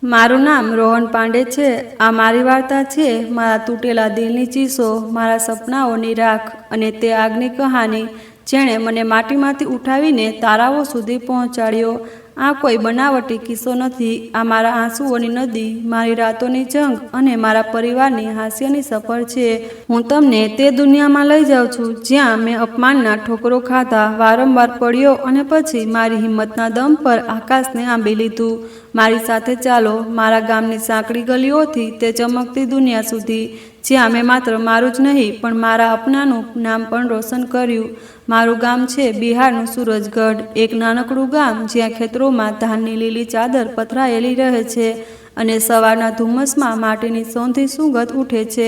મારું નામ રોહન પાંડે છે। આ મારી વાર્તા છે મારા તૂટેલા દિલની ચીસો, મારા સપનાઓની રાખ અને તે આગની કહાની જેણે મને માટીમાંથી ઉઠાવીને તારાઓ સુધી પહોંચાડ્યો। આ કોઈ બનાવટી કિસ્સો નથી, આ મારા આંસુઓની નદી, મારી રાતોની જંગ અને મારા પરિવારની હાસ્યની સફર છે। હું તમને તે દુનિયામાં લઈ જાઉં છું જ્યાં મેં અપમાનના ઠોકરો ખાધા, વારંવાર પડ્યો અને પછી મારી હિંમતના દમ પર આકાશને આંબી લીધું। મારી સાથે ચાલો, મારા ગામની સાંકડી ગલીઓથી તે ચમકતી દુનિયા સુધી જ્યાં મેં માત્ર મારું જ નહીં પણ મારા અપનાનું નામ પણ રોશન કર્યું। મારું ગામ છે બિહારનું સૂરજગઢ, એક નાનકડું ગામ જ્યાં ખેતરોમાં ધાનની લીલી ચાદર પથરાયેલી રહે છે અને સવારના ધુમ્મસમાં માટીની સોંધી સુગંધ ઉઠે છે।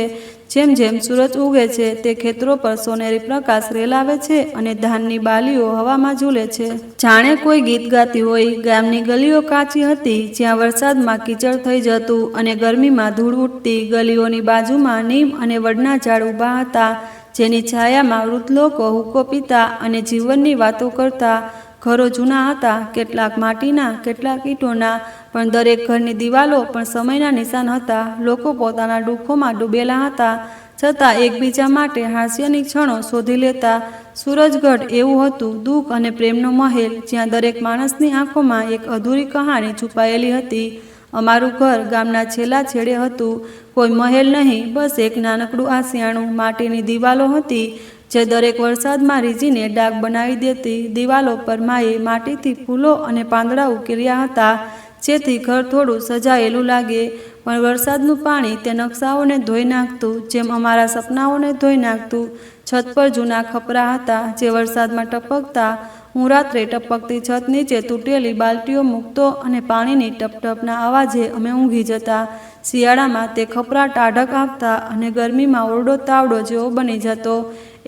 જેમ જેમ સૂરજ ઉગે છે તે ખેતરો પર સોનેરી પ્રકાશ રેલાવે છે અને ધાનની બાલીઓ હવામાં ઝૂલે છે। જાણે કોઈ ગીત ગાતી હોય। ગામની ગલીઓ કાચી હતી જ્યાં વરસાદમાં કીચડ થઈ જતું અને ગરમીમાં ધૂળ ઉઠતી। ગલીઓની બાજુમાં નીમ અને વડના ઝાડ ઊભા હતા જેની છાયામાં વૃદ્ધ લોકો હુક્કો પીતા અને જીવનની વાતો કરતા। ઘરો જૂના હતા, કેટલાક માટીના, કેટલાક ઈંટોના, પણ દરેક ઘરની દિવાલો પણ સમયના નિશાન હતા। લોકો પોતાના દુઃખોમાં ડૂબેલા હતા છતાં એકબીજા માટે હાસ્યની ક્ષણો શોધી લેતા। સૂરજગઢ એવું હતું, દુઃખ અને પ્રેમનો મહેલ જ્યાં દરેક માણસની આંખોમાં એક અધૂરી કહાની છુપાયેલી હતી। અમારું ઘર ગામના છેલ્લા છેડે હતું, કોઈ મહેલ નહીં, બસ એક નાનકડું આસિયાણું। માટીની દિવાલો હતી જે દરેક વરસાદમાં રીઝીને ડાઘ બનાવી દેતી। દિવાલો પર માએ માટીથી ફૂલો અને પાંદડા ઉકેર્યા હતા જેથી ઘર થોડું સજાયેલું લાગે, પણ વરસાદનું પાણી તે નકશાઓને ધોઈ નાખતું જેમ અમારા સપનાઓને ધોઈ નાખતું। છત પર જૂના ખપરા હતા જે વરસાદમાં ટપકતા। હું રાત્રે ટપકતી છત નીચે તૂટેલી બાલટીઓ મૂકતો અને પાણીની ટપટપના અવાજે અમે ઊંઘી જતા। શિયાળામાં તે ખપરા ટાઢક આપતા અને ગરમીમાં ઓરડો તાવડો જેવો બની જતો।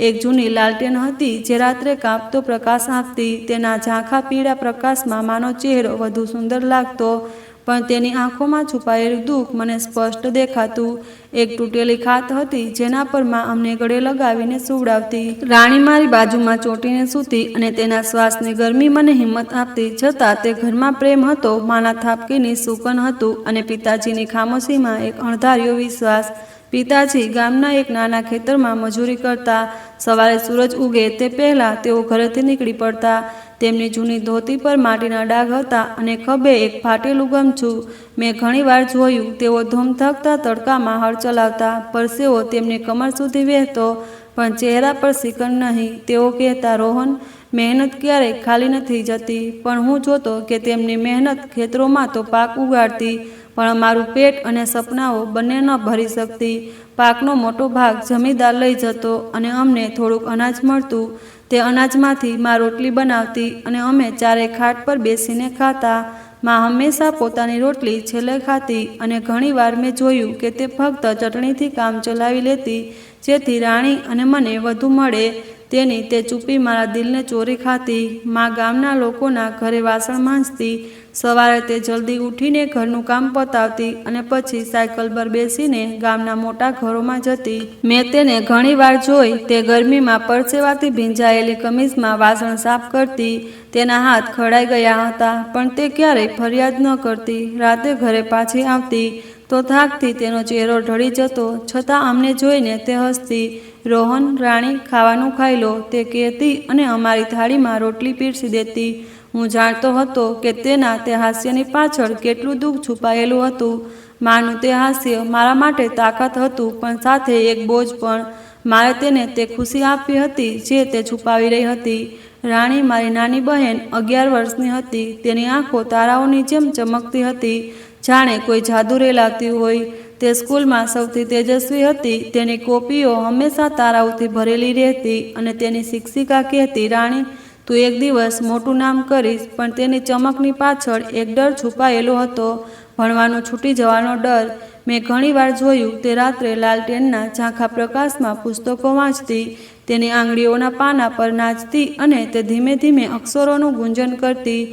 એક જૂની લાલટેન હતી જે રાત્રે કાંપતો પ્રકાશ આપતી। તેના ઝાંખા પીળા પ્રકાશમાં માનો ચહેરો વધુ સુંદર લાગતો, પણ તેની આંખોમાં છુપાયેલું દુઃખ મને સ્પષ્ટ દેખાતું। એક તૂટેલી ખાટ હતી જેના પર માં અમને ગળે લગાવીને સુવડાવતી। રાણી મારી બાજુમાં ચોંટીને સૂતી અને તેના શ્વાસની ગરમી મને હિંમત આપતી। છતાં તે ઘરમાં પ્રેમ હતો, માના થાપકીની સૂકન હતું અને પિતાજીની ખામોશીમાં એક અણધાર્યો વિશ્વાસ। પિતાજી ગામના એક નાના ખેતરમાં મજૂરી કરતા। સવારે સૂરજ ઉગે તે પહેલાં તેઓ ઘરેથી નીકળી પડતા। તેમની જૂની ધોતી પર માટીના ડાઘ હતા અને ખભે એક ફાટેલું ગમછું। મેં ઘણીવાર જોયું તેઓ ધોમધકતા તડકામાં હળ ચલાવતા, પરસેવો તેમની કમર સુધી વહેતો, પણ ચહેરા પર સિકન નહીં। તેઓ કહેતા, રોહન, મહેનત ક્યારેય ખાલી નથી જતી। પણ હું જોતો કે તેમની મહેનત ખેતરોમાં તો પાક ઉગાડતી, પણ અમારું પેટ અને સપનાઓ બંને ન ભરી શકતી। પાકનો મોટો ભાગ જમીનદાર લઈ જતો અને અમને થોડુંક અનાજ મળતું। તે અનાજમાંથી માં રોટલી બનાવતી અને અમે ચારેય ખાટ પર બેસીને ખાતા। માં હંમેશા પોતાની રોટલી છેલ્લે ખાતી અને ઘણીવાર મેં જોયું કે તે ફક્ત ચટણીથી કામ ચલાવી લેતી જેથી રાણી અને મને વધુ મળે। તેની તે ચૂપી મારા દિલને ચોરી ખાતી। માં ગામના લોકોના ઘરે વાસણ માંજતી। સવારે તે જલ્દી ઉઠીને ઘરનું કામ પતાવતી અને પછી સાયકલ પર બેસીને ગામના મોટા ઘરોમાં જતી। મેં તેને ઘણીવાર જોઈ, તે ગરમીમાં પરસેવાથી ભીંજાયેલી કમીઝમાં વાસણ સાફ કરતી। તેના હાથ ખડાઈ ગયા હતા પણ તે ક્યારેય ફરિયાદ ન કરતી। રાતે ઘરે પાછી આવતી તો થાકથી તેનો ચહેરો ઢળી જતો, છતાં અમને જોઈને તે હસતી। રોહન, રાણી, ખાવાનું ખાઈ લો, તે કહેતી અને અમારી થાળીમાં રોટલી પીરસી દેતી। હું જાણતો હતો કે તેના તે હાસ્યની પાછળ કેટલું દુઃખ છુપાયેલું હતું। માનું તે હાસ્ય મારા માટે તાકાત હતું પણ સાથે એક બોજ પણ। મારે તેને તે ખુશી આપવી હતી જે તે છુપાવી રહી હતી। રાણી મારી નાની બહેન 11 વર્ષની હતી। તેની આંખો તારાઓની જેમ ચમકતી હતી, જાણે કોઈ જાદુ રેલાવતી હોય। તે સ્કૂલમાં સૌથી તેજસ્વી હતી। તેની કોપીઓ હંમેશા તારાઓથી ભરેલી રહેતી અને તેની શિક્ષિકા કહેતી, રાણી, તું એક દિવસ મોટું નામ કરીશ। પણ તેની ચમકની પાછળ એક ડર છુપાયેલો હતો, ભણવાનું છૂટી જવાનો ડર। મેં ઘણીવાર જોયું તે રાત્રે લાલટેનના ઝાંખા પ્રકાશમાં પુસ્તકો વાંચતી, તેની આંગળીઓના પાના પર નાચતી અને તે ધીમે ધીમે અક્ષરોનું ગુંજન કરતી।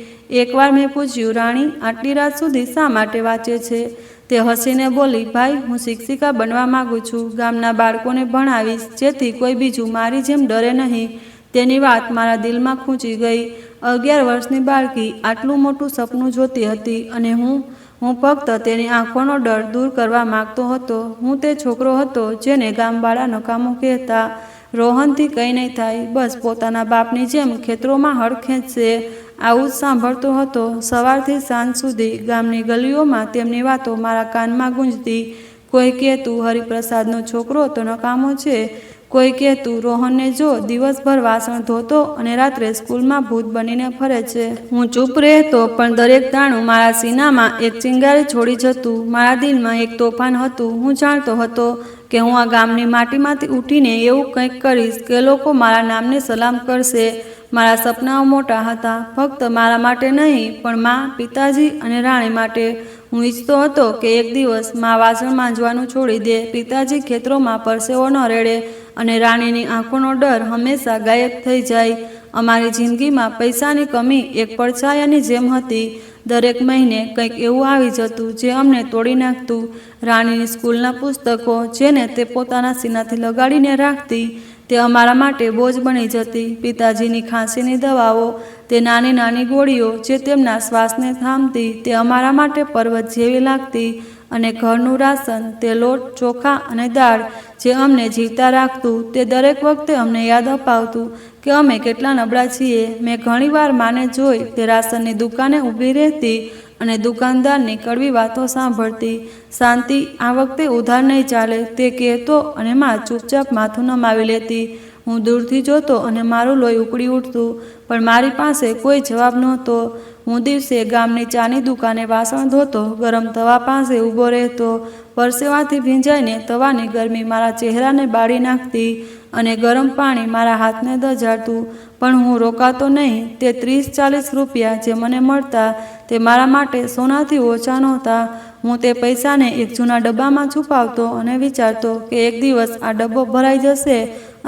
એકવાર મેં પૂછ્યું, રાણી, આટલી રાત સુધી શા માટે વાંચે છે? તે હસીને બોલી, ભાઈ, હું શિક્ષિકા બનવા માગું છું, ગામના બાળકોને ભણાવીશ જેથી કોઈ બીજું મારી જેમ ડરે નહીં। તેની વાત મારા દિલમાં ખૂંચી ગઈ। 11 વર્ષની બાળકી આટલું મોટું સપનું જોતી હતી અને હું હું ફક્ત તેની આંખોનો ડર દૂર કરવા માંગતો હતો. હું તે છોકરો હતો જેને ગામવાળા નકામો કહેતા. રોહનથી કંઈ નહીં થાય, બસ પોતાના બાપની જેમ ખેતરોમાં હળ ખેંચશે, આવું જ સાંભળતો હતો. સવારથી સાંજ સુધી ગામની ગલીઓમાં તેમની વાતો મારા કાનમાં ગૂંજતી. કોઈ કહેતું હરિપ્રસાદનો છોકરો તો નકામો છે, કોઈ કહેતું રોહનને જો દિવસભર વાસણ ધોતો અને રાત્રે સ્કૂલમાં ભૂત બનીને ફરે છે. હું ચૂપ રહેતો, પણ દરેક દાણું મારા સીનામાં એક ચિંગારી છોડી જતું. મારા દિલમાં એક તોફાન હતું. હું જાણતો હતો કે હું આ ગામની માટીમાંથી ઉઠીને એવું કંઈક કરીશ કે લોકો મારા નામને સલામ કરશે. મારા સપનાઓ મોટા હતા, ફક્ત મારા માટે નહીં, પણ મા, પિતાજી અને રાણી માટે. હું ઈચ્છતો હતો કે એક દિવસ મા વાસણ માંજવાનું છોડી દે, પિતાજી ખેતરોમાં પરસેવો ન રેડે અને રાણીની આંખોનો ડર હંમેશા ગાયબ થઈ જાય. અમારી જિંદગીમાં પૈસાની કમી એક પડછાયાની જેમ હતી. દરેક મહિને કંઈક એવું આવી જતું જે અમને તોડી નાખતું. રાણીની સ્કૂલના પુસ્તકો, જેને તે પોતાના સીનાથી લગાડીને રાખતી, તે અમારા માટે બોજ બની જતી. પિતાજીની ખાંસીની દવાઓ, તે નાની નાની ગોળીઓ જે તેમના શ્વાસને થામતી, તે અમારા માટે પર્વત જેવી લાગતી. અને ઘરનું રાશન, તે લોટ, ચોખા અને દાળ જે અમને જીવતા રાખતું, તે દરેક વખતે અમને યાદ અપાવતું કે અમે કેટલા નબળા છીએ. મેં ઘણીવાર માને જોઈ તે રાશનની દુકાને ઊભી રહેતી અને દુકાનદારની કડવી વાતો સાંભળતી. શાંતિ, આ વખતે ઉધાર નહીં ચાલે, તે કહેતો અને માં ચૂપચાપ માથું નમાવી લેતી. હું દૂરથી જોતો અને મારું લોહી ઉકળી ઉઠતું, પણ મારી પાસે કોઈ જવાબ નહોતો. હું દિવસે ગામની ચાની દુકાને વાસણ ધોતો, ગરમ તવા પાસે ઊભો રહેતો. પરસેવાથી ભીંજાઈને તવાની ગરમી મારા ચહેરાને બાળી નાખતી અને ગરમ પાણી મારા હાથને દજાડતું, પણ હું રોકાતો નહીં. તે 30-40 રૂપિયા જે મને મળતા, તે મારા માટે સોનાથી ઓછા નહોતા. હું તે પૈસાને એક જૂના ડબ્બામાં છુપાવતો અને વિચારતો કે એક દિવસ આ ડબ્બો ભરાઈ જશે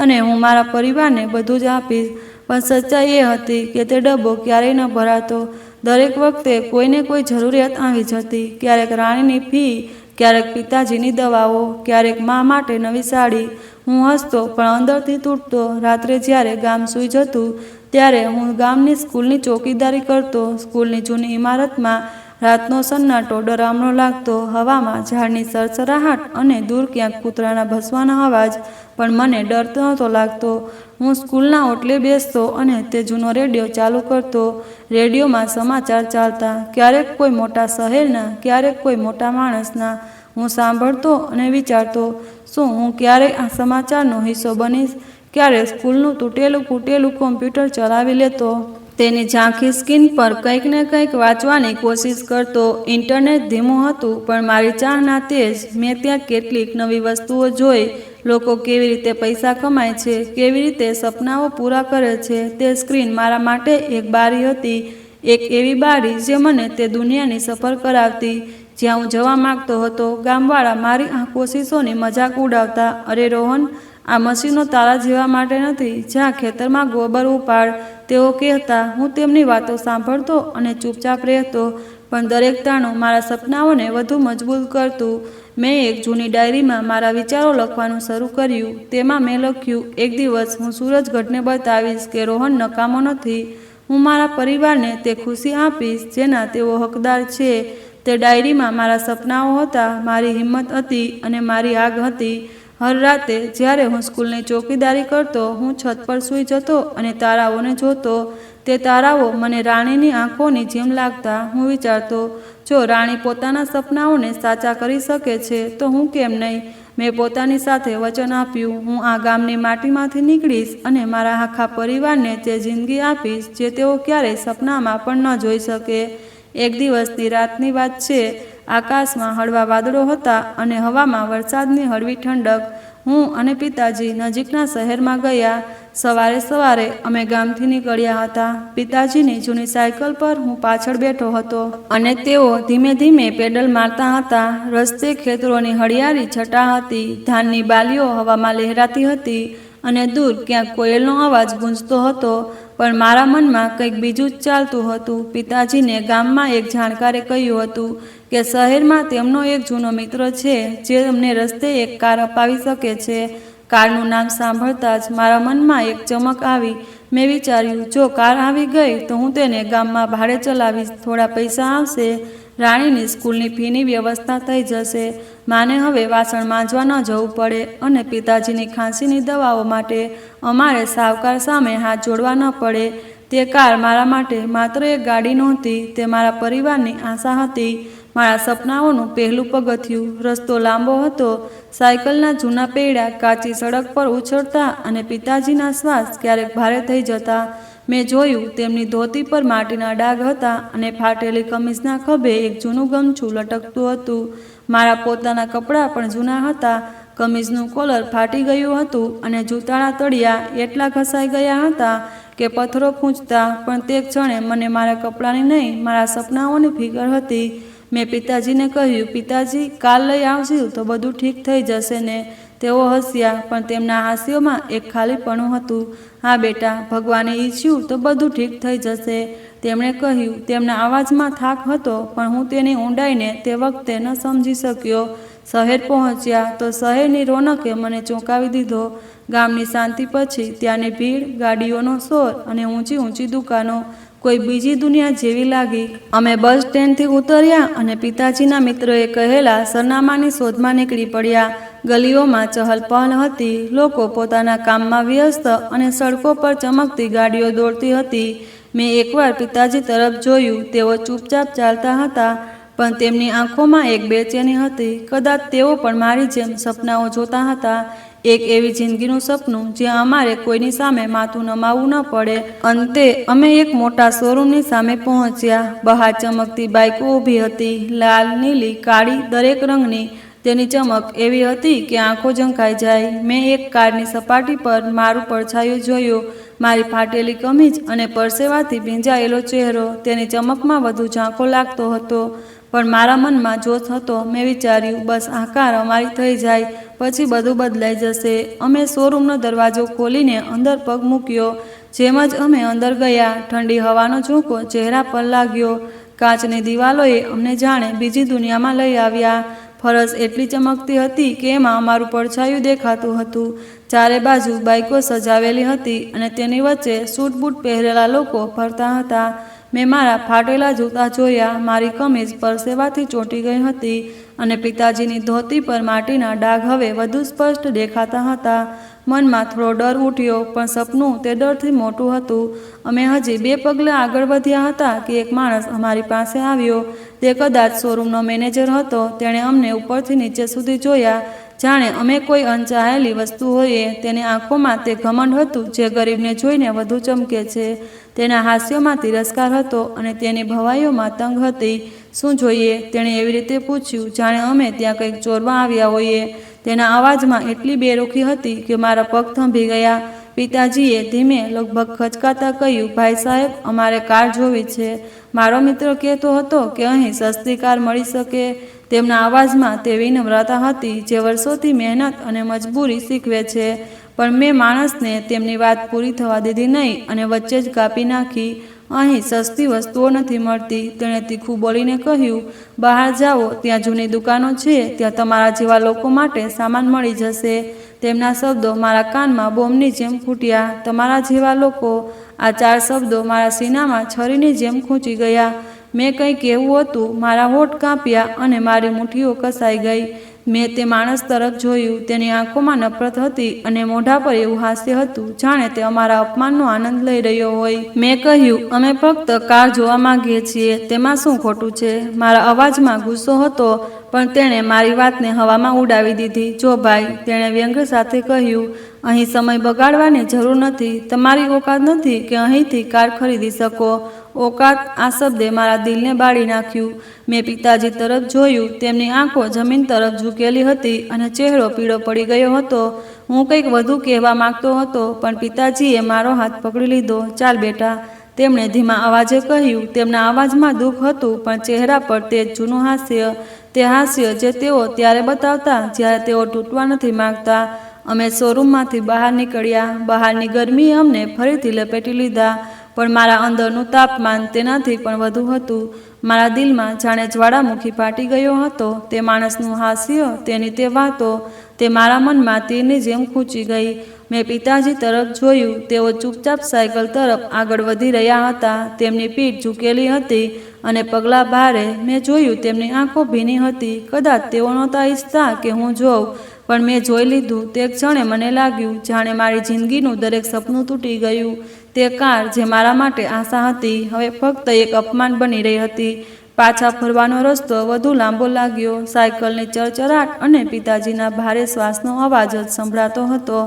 અને હું મારા પરિવારને બધું જ આપીશ. પણ સચ્ચાઈ એ હતી કે તે ડબ્બો ક્યારેય ન ભરાતો. દરેક વખતે કોઈને કોઈ જરૂરિયાત આવી જતી, ક્યારેક રાણીની ફી, ક્યારેક પિતાજીની દવાઓ, ક્યારેક મા માટે નવી સાડી. હું હસતો પણ અંદરથી તૂટતો. રાત્રે જ્યારે ગામ સૂઈ જતું, ત્યારે હું ગામની સ્કૂલની ચોકીદારી કરતો. સ્કૂલની જૂની ઇમારતમાં રાતનો સન્નાટો ડરામણો લાગતો. હવામાં ઝાડની સરસરાહટ અને દૂર ક્યાંક કૂતરાના ભસવાના અવાજ, પણ મને ડર નહોતો લાગતો. હું સ્કૂલના ઓટલે બેસતો અને તે જૂનો રેડિયો ચાલુ કરતો. રેડિયોમાં સમાચાર ચાલતા, ક્યારેક કોઈ મોટા શહેરના, ક્યારેક કોઈ મોટા માણસના. હું સાંભળતો અને વિચારતો, શું હું ક્યારેય આ સમાચારનો હિસ્સો બનીશ? ક્યારે સ્કૂલનું તૂટેલું ફૂટેલું કોમ્પ્યુટર ચલાવી લેતો. તેની ઝાંખી સ્ક્રીન પર કંઈક ને કંઈક વાંચવાની કોશિશ કરતો. ઇન્ટરનેટ ધીમું હતું, પણ મારી ચાહના તેજ. મેં ત્યાં કેટલીક નવી વસ્તુઓ જોઈ. લોકો કેવી રીતે પૈસા કમાય છે, કેવી રીતે સપનાઓ પૂરા કરે છે. તે સ્ક્રીન મારા માટે એક બારી હતી, એક એવી બારી જે મને તે દુનિયાની સફર કરાવતી જ્યાં હું જવા માંગતો હતો. ગામવાળા મારી આ કોશિશોની મજાક ઉડાવતા. અરે રોહન, આ મશીનો તારા જેવા માટે નથી, જ્યાં ખેતરમાં ગોબર ઉપાડ, તેઓ કહેતા. હું તેમની વાતો સાંભળતો અને ચૂપચાપ રહેતો, પણ દરેક તાણું મારા સપનાઓને વધુ મજબૂત કરતું. મેં એક જૂની ડાયરીમાં મારા વિચારો લખવાનું શરૂ કર્યું. તેમાં મેં લખ્યું, એક દિવસ હું સૂરજગઢને બતાવીશ કે રોહન નકામો નથી. હું મારા પરિવારને તે ખુશી આપીશ જેના તેઓ હકદાર છે. તે ડાયરીમાં મારા સપનાઓ હતા, મારી હિંમત હતી અને મારી આગ હતી. હર રાતે જ્યારે હું સ્કૂલની ચોકીદારી કરતો, હું છત પર સૂઈ જતો અને તારાઓને જોતો. તે તારાઓ મને રાણીની આંખોની જેમ લાગતા. હું વિચારતો, જો રાણી પોતાના સપનાઓને સાચા કરી શકે છે, તો હું કેમ નહીં? મેં પોતાની સાથે વચન આપ્યું, હું આ ગામની માટીમાંથી નીકળીશ અને મારા આખા પરિવારને તે જિંદગી આપીશ જે તેઓ ક્યારેય સપનામાં પણ ન જોઈ શકે. એક દિવસની રાતની વાત છે. આકાશમાં હળવા વાદળો હતા અને હવામાં વરસાદની હળવી ઠંડક. હું અને પિતાજી નજીકના શહેરમાં ગયા. સવારે સવારે અમે ગામથી નીકળ્યા હતા. પિતાજીની જૂની સાયકલ પર હું પાછળ બેઠો હતો અને તેઓ ધીમે ધીમે પેડલ મારતા હતા. રસ્તે ખેતરોની હળિયાળી છટા હતી, ધાનની બાલીઓ હવામાં લહેરાતી હતી અને દૂર ક્યાંક કોયલનો અવાજ ગૂંજતો હતો. પણ મારા મનમાં કંઈક બીજું જ ચાલતું હતું. પિતાજીને ગામમાં એક જાણકારે કહ્યું હતું કે શહેરમાં તેમનો એક જૂનો મિત્ર છે જે અમને રસ્તે એક કાર અપાવી શકે છે. કારનું નામ સાંભળતા જ મારા મનમાં એક ચમક આવી. મેં વિચાર્યું, જો કાર આવી ગઈ તો હું તેને ગામમાં ભાડે ચલાવીશ, થોડા પૈસા આવશે. રાણીની સ્કૂલની ફીની વ્યવસ્થા થઈ જશે. માને હવે વાસણ માંજવા ન જવું પડે અને પિતાજીની ખાંસીની દવાઓ માટે અમારે સાવકાર સામે હાથ જોડવા ન પડે. તે કાર મારા માટે માત્ર એક ગાડી નહોતી, તે મારા પરિવારની આશા હતી, મારા સપનાઓનું પહેલું પગથિયું. રસ્તો લાંબો હતો. સાયકલના જૂના પૈડા કાચી સડક પર ઉછળતા અને પિતાજીના શ્વાસ ક્યારેક ભારે થઈ જતા. મેં જોયું તેમની ધોતી પર માટીના ડાઘ હતા અને ફાટેલી કમીઝના ખભે એક જૂનું ગમછું લટકતું હતું. મારા પોતાના કપડાં પણ જૂના હતા. કમીઝનું કોલર ફાટી ગયું હતું અને જૂતાના તળિયા એટલા ઘસાઈ ગયા હતા કે પથ્થરો ખૂંચતા. પણ તે ક્ષણે મને મારા કપડાંની નહીં, મારા સપનાઓની ફિકર હતી. મેં પિતાજીને કહ્યું, પિતાજી, કાલ લઈ આવશું તો બધું ઠીક થઈ જશે ને? તેઓ હસ્યા, પણ તેમના હાસ્યોમાં એક ખાલીપણું હતું. હા બેટા, ભગવાને ઈચ્છ્યું તો બધું ઠીક થઈ જશે, તેમણે કહ્યું. તેમના અવાજમાં થાક હતો, પણ હું તેની ઊંડાઈને તે વખતે ન સમજી શક્યો. શહેર પહોંચ્યા તો શહેરની રોનકે મને ચોંકાવી દીધો. ગામની શાંતિ પછી ત્યાંની ભીડ, ગાડીઓનો શોર અને ઊંચી ઊંચી દુકાનો કોઈ બીજી દુનિયા જેવી લાગી. અમે બસ સ્ટેન્ડથી ઉતર્યા અને પિતાજીના મિત્રોએ કહેલા સરનામાની શોધમાં નીકળી પડ્યા. ગલીઓમાં ચહલપહલ હતી. લોકો પોતાના કામમાં વ્યસ્ત અને સડકો પર ચમકતી ગાડીઓ દોડતી હતી. મેં એકવાર પિતાજી તરફ જોયું. તેઓ ચૂપચાપ ચાલતા હતા, પણ તેમની આંખોમાં એક બેચેની હતી. કદાચ તેઓ પણ મારી જેમ સપનાઓ જોતા હતા. એક એવી જિંદગીનું સપનું જ્યાં અમારે કોઈની સામે માથું નમાવવું ન પડે. અંતે અમે એક મોટા શોરૂમની સામે પહોંચ્યા. બહાર ચમકતી બાઇકો ઊભી હતી, લાલ, નીલી, કાળી, દરેક રંગની. તેની ચમક એવી હતી કે આંખો ઝંકાઈ જાય. મેં એક કારની સપાટી પર મારું પડછાયું જોયું. મારી ફાટેલી કમીજ અને પરસેવાથી ભીંજાયેલો ચહેરો તેની ચમકમાં વધુ ઝાંખો લાગતો હતો. પણ મારા મનમાં જોશ હતો. મેં વિચાર્યું, બસ આ કાર અમારી થઈ જાય પછી બધું બદલાઈ જશે. અમે શોરૂમનો દરવાજો ખોલીને અંદર પગ મૂક્યો. જેમ જ અમે અંદર ગયા, ઠંડી હવાનો ઝોંકો ચહેરા પર લાગ્યો. કાચની દિવાલોએ અમને જાણે બીજી દુનિયામાં લઈ આવ્યા. ફરસ એટલી ચમકતી હતી કે એમાં અમારું પડછાયું દેખાતું હતું. ચારે બાજુ બાઇકો સજાવેલી હતી અને તેની વચ્ચે સૂટ બૂટ પહેરેલા લોકો ફરતા હતા. મેં મારા ફાટેલા જૂતા જોયા. મારી કમીઝ પરસેવાથી ચોંટી ગઈ હતી અને પિતાજીની ધોતી પર માટીના ડાઘ હવે વધુ સ્પષ્ટ દેખાતા હતા. મનમાં થોડો ડર ઉઠ્યો, પણ સપનું તે ડરથી મોટું હતું. અમે હજી 2 પગલાં આગળ વધ્યા હતા કે એક માણસ અમારી પાસે આવ્યો. તે કદાચ શોરૂમનો મેનેજર હતો. તેણે અમને ઉપરથી નીચે સુધી જોયા, જાણે અમે કોઈ અણચાહેલી વસ્તુ હોઈએ. તેની આંખોમાં તે ઘમંડ હતું જે ગરીબને જોઈને વધુ ચમકે છે. તેના હાસ્યોમાં તિરસ્કાર હતો અને તેની ભવાઈઓમાં તંગ હતી. શું જોઈએ? તેણે એવી રીતે પૂછ્યું જાણે અમે ત્યાં કંઈક ચોરવા આવ્યા હોઈએ. તેના અવાજમાં એટલી બેરુખી હતી કે મારા પગ થંભી ગયા. પિતાજીએ ધીમે, લગભગ ખચકાતા કહ્યું, ભાઈ સાહેબ, અમારે કાર જોવી છે. મારો મિત્ર કહેતો હતો કે અહીં સસ્તી કાર મળી શકે. તેમના અવાજમાં તે વિનમ્રતા હતી જે વર્ષોથી મહેનત અને મજબૂરી શીખવે છે. પણ મેં માણસને તેમની વાત પૂરી થવા દીધી નહીં અને વચ્ચે જ કાપી નાખી. અહીં સસ્તી વસ્તુઓ નથી મળતી, તેણે તીખું બોલીને કહ્યું. બહાર જાઓ, ત્યાં જૂની દુકાનો છે, ત્યાં તમારા જેવા લોકો માટે સામાન મળી જશે. તેમના શબ્દો મારા કાનમાં બોમ્બની જેમ ફૂટ્યા. તમારા જેવા લોકો. આ 4 શબ્દો મારા સીનામાં છરીની જેમ ખૂંચી ગયા. મેં કંઈ કહેવું હતું, મારા હોઠ કાપ્યા અને મારી મુઠ્ઠીઓ કસાઈ ગઈ. મેં તે માણસ તરફ જોયું. તેની આંખોમાં નફરત હતી અને મોઢા પર એવું હાસ્ય હતું જાણે તે અમારા અપમાનનો આનંદ લઈ રહ્યો હોય. મેં કહ્યું, અમે ફક્ત કાર જોવા માંગીએ છીએ, તેમાં શું ખોટું છે? મારા અવાજમાં ગુસ્સો હતો, પણ તેણે મારી વાતને હવામાં ઉડાવી દીધી. જો ભાઈ, તેણે વ્યંગ્ય સાથે કહ્યું, અહીં સમય બગાડવાની જરૂર નથી. તમારી ઓકાત નથી કે અહીંથી કાર ખરીદી શકો. ઓકાત, આ શબ્દે મારા દિલને બાળી નાખ્યું. મેં પિતાજી તરફ જોયું. તેમની આંખો જમીન તરફ ઝૂકેલી હતી અને ચહેરો પીળો પડી ગયો હતો. હું કંઈક વધુ કહેવા માંગતો હતો, પણ પિતાજીએ મારો હાથ પકડી લીધો. ચાલ બેટા, તેમણે ધીમા અવાજે કહ્યું. તેમના અવાજમાં દુઃખ હતું, પણ ચહેરા પર તે જૂનું હાસ્ય. તે હાસ્ય જે તેઓ ત્યારે બતાવતા જ્યારે તેઓ તૂટવા નથી માંગતા. અમે શોરૂમમાંથી બહાર નીકળ્યા. બહારની ગરમીએ અમને ફરીથી લપેટી લીધા, પણ મારા અંદરનું તાપમાન તેનાથી પણ વધુ હતું. મારા દિલમાં જાણે જ્વાળામુખી ફાટી ગયો હતો. તે માણસનું હાસ્ય, તેની તે વાતો, તે મારા મનમાં તીરની જેમ ખૂંચી ગઈ. મેં પિતાજી તરફ જોયું. તેઓ ચૂપચાપ સાયકલ તરફ આગળ વધી રહ્યા હતા. તેમની પીઠ ઝૂકેલી હતી અને પગલાં ભારે. મેં જોયું તેમની આંખો ભીની હતી. કદાચ તેઓ નહોતા ઈચ્છતા કે હું જોઉં, પણ મેં જોઈ લીધું. તે ક્ષણે મને લાગ્યું જાણે મારી જિંદગીનું દરેક સપનું તૂટી ગયું. તે કાર જે મારા માટે આશા હતી હવે ફક્ત એક અપમાન બની રહી હતી. પાછા ફરવાનો રસ્તો વધુ લાંબો લાગ્યો. સાયકલની ચરચરાટ અને પિતાજીના ભારે શ્વાસનો અવાજ જ સંભળાતો હતો.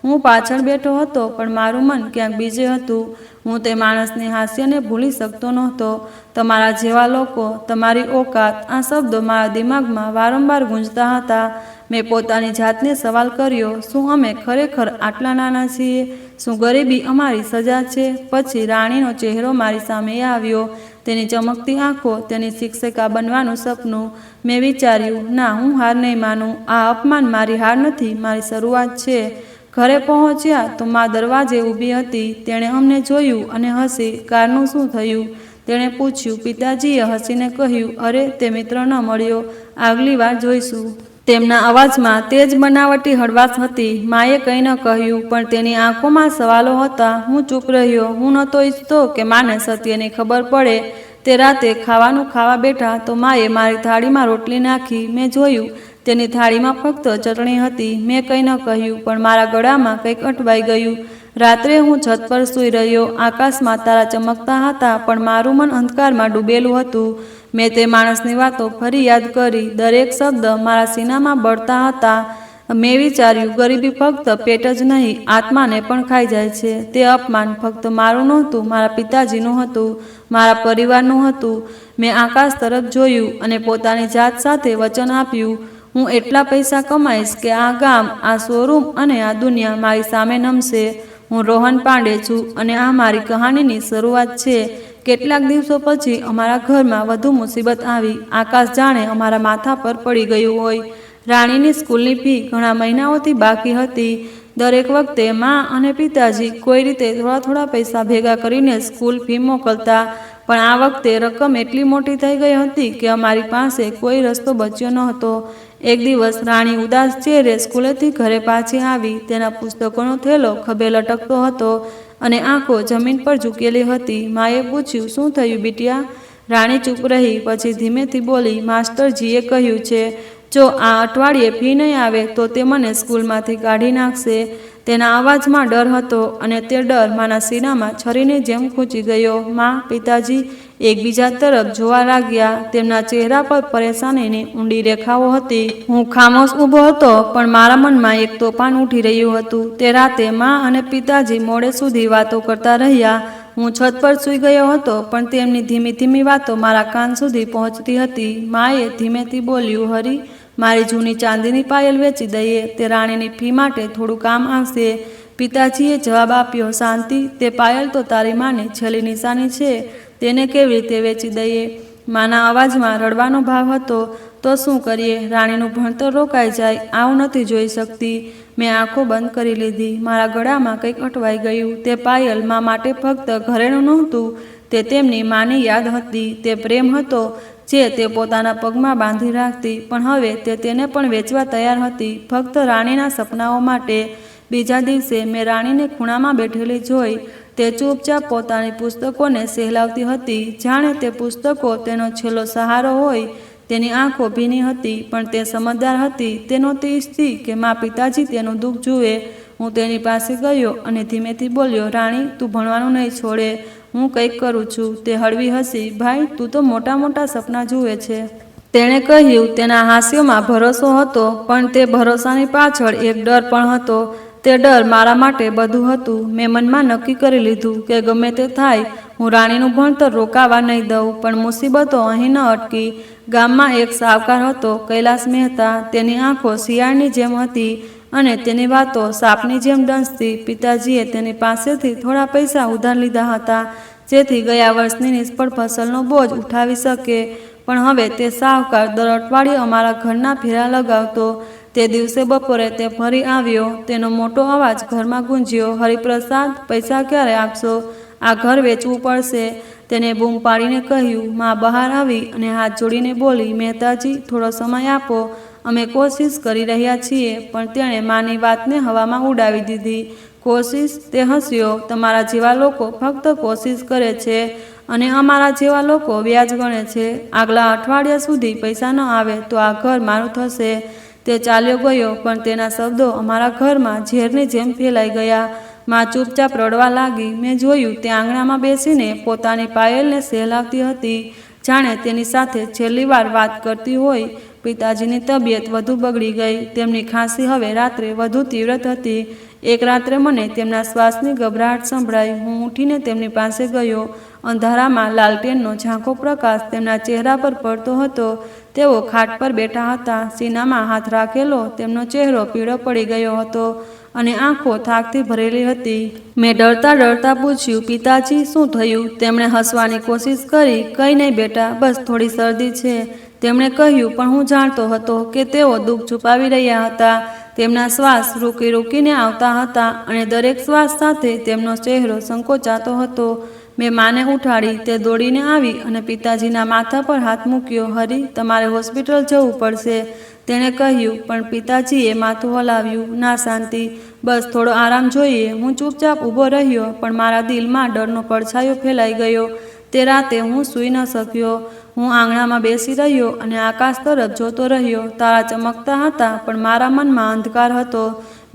હું પાછળ બેઠો હતો, પણ મારું મન ક્યાંક બીજે હતું. હું તે માણસની હાસ્યને ભૂલી શકતો નહોતો. તમારા જેવા લોકો, તમારી ઓકાત, આ શબ્દો મારા દિમાગમાં વારંવાર ગુંજતા હતા. મેં પોતાની જાતને સવાલ કર્યો, શું અમે ખરેખર આટલા નાના છીએ? શું ગરીબી અમારી સજા છે? પછી રાણીનો ચહેરો મારી સામે આવ્યો. તેની ચમકતી આંખો, તેની શિક્ષિકા બનવાનું સપનું. મેં વિચાર્યું, ના, હું હાર નહીં માનું. આ અપમાન મારી હાર નથી, મારી શરૂઆત છે. ઘરે પહોંચ્યા તો મા દરવાજે ઊભી હતી. તેણે અમને જોયું અને હસી. કારનું શું થયું? તેણે પૂછ્યું. પિતાજીએ હસીને કહ્યું, અરે, તે મિત્ર ન મળ્યો. આગલી વાર જોઈશું. તેમના અવાજમાં તે જ બનાવટી હળવાશ હતી. માએ કંઈ ન કહ્યું, પણ તેની આંખોમાં સવાલો હતા. હું ચૂપ રહ્યો. હું નહોતો ઈચ્છતો કે માને સત્યની ખબર પડે. તે રાતે ખાવાનું ખાવા બેઠા તો માએ મારી થાળીમાં રોટલી નાખી. મેં જોયું તેની થાળીમાં ફક્ત ચટણી હતી. મેં કંઈ ન કહ્યું, પણ મારા ગળામાં કંઈક અટવાઈ ગયું. રાત્રે હું છત પર સૂઈ રહ્યો. આકાશમાં તારા ચમકતા હતા, પણ મારું મન અંધકારમાં ડૂબેલું હતું. મેં તે માણસની વાતો ફરી યાદ કરી. દરેક શબ્દ મારા સીનામાં બળતા હતા. મેં વિચાર્યું, ગરીબી ફક્ત પેટ જ નહીં, આત્માને પણ ખાઈ જાય છે. તે અપમાન ફક્ત મારું નહોતું, મારા પિતાજીનું હતું, મારા પરિવારનું હતું. મેં આકાશ તરફ જોયું અને પોતાની જાત સાથે વચન આપ્યું, હું એટલા પૈસા કમાઈશ કે આ ગામ, આ શોરૂમ અને આ દુનિયા મારી સામે નમશે. હું રોહન પાંડે છું અને આ મારી કહાનીની શરૂઆત છે. કેટલાક દિવસો પછી અમારા ઘરમાં વધુ મુસીબત આવી. આકાશ જાણે અમારા માથા પર પડી ગયું હોય. રાણીની સ્કૂલની ફી ઘણા મહિનાઓથી બાકી હતી. દરેક વખતે મા અને પિતાજી કોઈ રીતે થોડા થોડા પૈસા ભેગા કરીને સ્કૂલ ફી મોકલતા, પણ આ વખતે રકમ એટલી મોટી થઈ ગઈ હતી કે અમારી પાસે કોઈ રસ્તો બચ્યો ન હતો. એક દિવસ રાણી ઉદાસ ચહેરે સ્કૂલેથી ઘરે પાછી આવી. તેના પુસ્તકોનો થેલો ખભે લટકતો હતો અને આંખો જમીન પર ઝૂકેલી હતી. માએ પૂછ્યું, શું થયું બિટિયા? રાણી ચૂપ રહી. પછી ધીમેથી બોલી, માસ્ટરજીએ કહ્યું છે જો આ અઠવાડિયે ફી નહીં આવે તો તે મને સ્કૂલમાંથી કાઢી નાખશે. તેના અવાજમાં ડર હતો અને તે ડર મારા સીનામાં છરીની જેમ ખૂંચી ગયો. મા, પિતાજી એકબીજા તરફ જોવા લાગ્યા. તેમના ચહેરા પર પરેશાનીની ઊંડી રેખાઓ હતી. હું ખામોશ ઊભો હતો, પણ મારા મનમાં એક તોફાન ઉઠી રહ્યું હતું. તે રાતે મા અને પિતાજી મોડે સુધી વાતો કરતા રહ્યા. હું છત પર સૂઈ ગયો હતો, પણ તેમની ધીમી ધીમી વાતો મારા કાન સુધી પહોંચતી હતી. માએ ધીમેથી બોલ્યું, હરી, મારી જૂની ચાંદીની પાયલ વેચી દઈએ. તે રાણીની ફી માટે થોડું કામ આવશે. પિતાજીએ જવાબ આપ્યો, શાંતિ, તે પાયલ તો તારી માની છેલ્લી નિશાની છે. તેને કેવી રીતે વેચી દઈએ? માના અવાજમાં રડવાનો ભાવ હતો. તો શું કરીએ? રાણીનું ભણતર રોકાઈ જાય, આવું નથી જોઈ શકતી. મેં આંખો બંધ કરી લીધી. મારા ગળામાં કંઈક અટવાઈ ગયું. તે પાયલ મા માટે ફક્ત ઘરેણું નહોતું, તે તેમની માની યાદ હતી. તે પ્રેમ હતો જે તે પોતાના પગમાં બાંધી રાખતી, પણ હવે તે તેને પણ વેચવા તૈયાર હતી, ફક્ત રાણીના સપનાઓ માટે. બીજા દિવસે મેં રાણીને ખૂણામાં બેઠેલી જોઈ. તે ચૂપચાપ પોતાની પુસ્તકોને સહેલાવતી હતી, જાણે તે પુસ્તકો તેનો છેલ્લો સહારો હોય. તેની આંખો ભીની હતી, પણ તે સમજદાર હતી. તે નહોતી ઈચ્છતી કે મા પિતાજી તેનું દુઃખ જુએ. હું તેની પાસે ગયો અને ધીમેથી બોલ્યો, રાણી, તું ભણવાનું નહીં છોડે. હું કંઈક કરું છું. તે હળવી હસી. ભાઈ, તું તો મોટા મોટા સપના જુએ છે. તેણે કહ્યું. તેના હાસ્યોમાં ભરોસો હતો, પણ તે ભરોસાની પાછળ એક ડર પણ હતો. તે ડર મારા માટે બધું હતું. મેં મનમાં નક્કી કરી લીધું કે ગમે તે થાય, હું રાણીનું ભણતર રોકાવા નહીં દઉં. પણ મુસીબતો અહીં ન અટકી. ગામમાં એક સાવકાર હતો, કૈલાસ મહેતા. તેની આંખો શિયાળની જેમ હતી અને તેની વાતો સાપની જેમ ડંસતી. પિતાજીએ તેની પાસેથી થોડા પૈસા ઉધાર લીધા હતા, જેથી ગયા વર્ષની નિષ્ફળ ફસલનો બોજ ઉઠાવી શકે. પણ હવે તે સાવકાર દર અઠવાડિયે અમારા ઘરના ફેરા લગાવતો. તે દિવસે બપોરે તે ફરી આવ્યો. તેનો મોટો અવાજ ઘરમાં ગુંજ્યો, હરિપ્રસાદ, પૈસા ક્યારે આપશો? આ ઘર વેચવું પડશે. તેને બૂમ પાડીને કહ્યું. મા બહાર આવી અને હાથ જોડીને બોલી, મહેતાજી, થોડો સમય આપો, અમે કોશિશ કરી રહ્યા છીએ. પણ તેણે માની વાતને હવામાં ઉડાવી દીધી. કોશિશ? તે હસ્યો. તમારા જેવા લોકો ફક્ત કોશિશ કરે છે અને અમારા જેવા લોકો વ્યાજ ગણે છે. આગલા અઠવાડિયા સુધી પૈસા ન આવે તો આ ઘર મારું થશે. તે ચાલ્યો ગયો, પણ તેના શબ્દો અમારા ઘરમાં ઝેરની જેમ ફેલાઈ ગયા. માં ચૂપચાપ રડવા લાગી. મેં જોયું તે આંગણામાં બેસીને પોતાની પાયલને સહેલાવતી હતી, જાણે તેની સાથે છેલ્લી વાર વાત કરતી હોય. પિતાજીની તબિયત વધુ બગડી ગઈ. તેમની ખાંસી હવે રાત્રે વધુ તીવ્ર હતી. એક રાત્રે મને તેમના શ્વાસની ગભરાટ સંભળાઈ. હું ઉઠીને તેમની પાસે ગયો. અંધારામાં લાલટેનનો ઝાંખો પ્રકાશ તેમના ચહેરા પર પડતો હતો. તેઓ ખાટ પર બેઠા હતા. સીનામાં હાથ રાખેલો તેમનો ચહેરો પીળો પડી ગયો હતો અને આંખો થાકથી ભરેલી હતી. મેં ડરતા ડરતા પૂછ્યું, પિતાજી, શું થયું? તેમણે હસવાની કોશિશ કરી. કંઈ નહીં બેટા, બસ થોડી શરદી છે, તેમણે કહ્યું. પણ હું જાણતો હતો કે તેઓ દુઃખ છુપાવી રહ્યા હતા. તેમના શ્વાસ રૂકી રૂકીને આવતા હતા અને દરેક શ્વાસ સાથે તેમનો ચહેરો સંકોચાતો હતો. મેં માને ઉઠાડી. તે દોડીને આવી અને પિતાજીના માથા પર હાથ મૂક્યો. હરી, તમારે હોસ્પિટલ જવું પડશે, તેણે કહ્યું. પણ પિતાજીએ માથું હલાવ્યું. ના શાંતિ, બસ થોડો આરામ જોઈએ. હું ચૂપચાપ ઊભો રહ્યો, પણ મારા દિલમાં ડરનો પડછાયો ફેલાઈ ગયો. તે રાતે હું સૂઈ ન શક્યો. હું આંગણામાં બેસી રહ્યો અને આકાશ તરફ જોતો રહ્યો. તારા ચમકતા હતા, પણ મારા મનમાં અંધકાર હતો.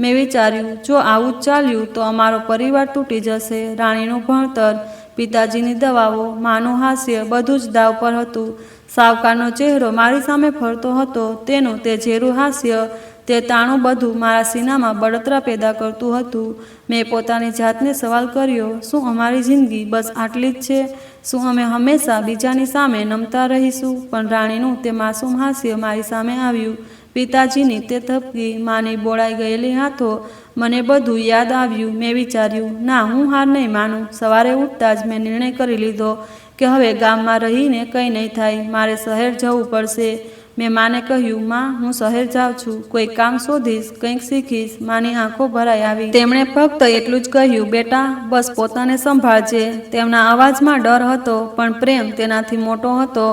મેં વિચાર્યું, જો આવું જ ચાલ્યું તો અમારો પરિવાર તૂટી જશે. રાણીનું ભણતર, પિતાજીની દવાઓ, માનું હાસ્ય, બધું જ દાવ પર હતું. સાવકારનો ચહેરો મારી સામે ફરતો હતો. તેનું તે ઝેરું હાસ્ય, તે તાણું બધું મારા સીનામાં બળતરા પેદા કરતું હતું. મેં પોતાની જાતને સવાલ કર્યો, શું અમારી જિંદગી બસ આટલી જ છે? શું અમે હંમેશા બીજાની સામે નમતા રહીશું? પણ રાણીનું તે માસૂમ હાસ્ય મારી સામે આવ્યું. પિતાજીની તે ધબકી, માની બોળાઈ ગયેલી હાથો, મને બધું યાદ આવ્યું. મેં વિચાર્યું, ના, હું હાર નહીં માનું. સવારે ઉઠતા જ મેં નિર્ણય કરી લીધો કે હવે ગામમાં રહીને કંઈ નહીં થાય. મારે શહેર જવું પડશે. મેં માને કહ્યું, માં, હું શહેર જાઉં છું. કોઈ કામ શોધીશ, કંઈક શીખીશ. માની આંખો ભરાઈ આવી. તેમણે ફક્ત એટલું જ કહ્યું, બેટા, બસ પોતાને સંભાળજે. તેમના અવાજમાં ડર હતો, પણ પ્રેમ તેનાથી મોટો હતો.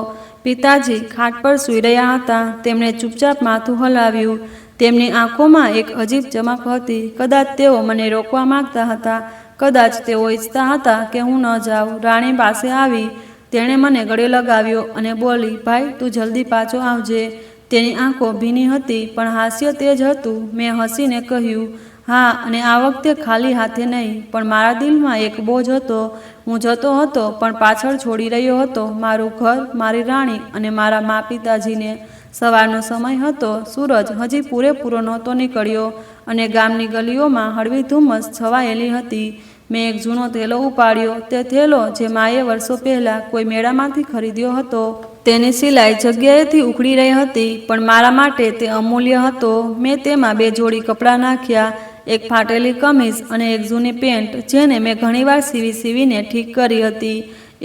પિતાજી ખાટ પર સૂઈ રહ્યા હતા. તેમણે ચૂપચાપ માથું હલાવ્યું. તેમની આંખોમાં એક અજીબ ચમક હતી. કદાચ તેઓ મને રોકવા માંગતા હતા. કદાચ તેઓ ઈચ્છતા હતા કે હું ન જાઉં. રાણી પાસે આવી. તેણે મને ગળે લગાવ્યો અને બોલી, ભાઈ, તું જલ્દી પાછો આવજે. તેની આંખો ભીની હતી, પણ હાસ્ય તેજ હતું. મેં હસીને કહ્યું, હા, અને આ વખતે ખાલી હાથે નહીં. પણ મારા દિલમાં એક બોજ હતો. હું જતો હતો, પણ પાછળ છોડી રહ્યો હતો મારું ઘર, મારી રાણી અને મારા મા પિતાજીને. સવારનો સમય હતો. સૂરજ હજી પૂરેપૂરો નહોતો નીકળ્યો અને ગામની ગલીઓમાં હળવી ધુમ્મસ છવાયેલી હતી. મેં એક જૂનો થેલો ઉપાડ્યો. તે થેલો જે માએ વર્ષો પહેલાં કોઈ મેળામાંથી ખરીદ્યો હતો. તેની સિલાઈ જગ્યાએથી ઉખડી રહી હતી, પણ મારા માટે તે અમૂલ્ય હતો. મેં તેમાં 2 જોડી કપડાં નાખ્યા, એક ફાટેલી કમીઝ અને એક જૂની પેન્ટ, જેને મેં ઘણીવાર સીવીને ઠીક કરી હતી.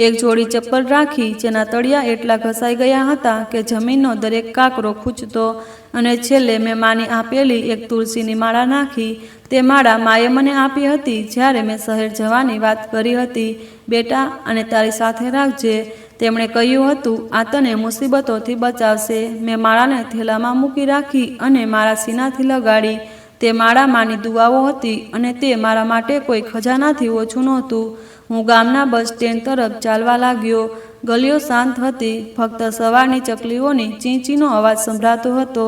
એક જોડી ચપ્પલ રાખી, જેના તળિયા એટલા ઘસાઈ ગયા હતા કે જમીનનો દરેક કાંકરો ખૂંચતો. અને છેલ્લે મેં માની આપેલી એક તુલસીની માળા નાખી. તે માળા માએ મને આપી હતી જ્યારે મેં શહેર જવાની વાત કરી હતી. બેટા, આને તારી સાથે રાખજે. તેમણે કહ્યું હતું, આ તને મુસીબતોથી બચાવશે. મેં માળાને થેલામાં મૂકી રાખી અને મારા સીનાથી લગાડી. તે માળા માની દુઆઓ હતી અને તે મારા માટે કોઈ ખજાનાથી ઓછું નહોતું. હું ગામના બસ સ્ટેન્ડ તરફ ચાલવા લાગ્યો. ગલીઓ શાંત હતી. ફક્ત સવારની ચકલીઓની ચીંચીનો અવાજ સંભળાતો હતો.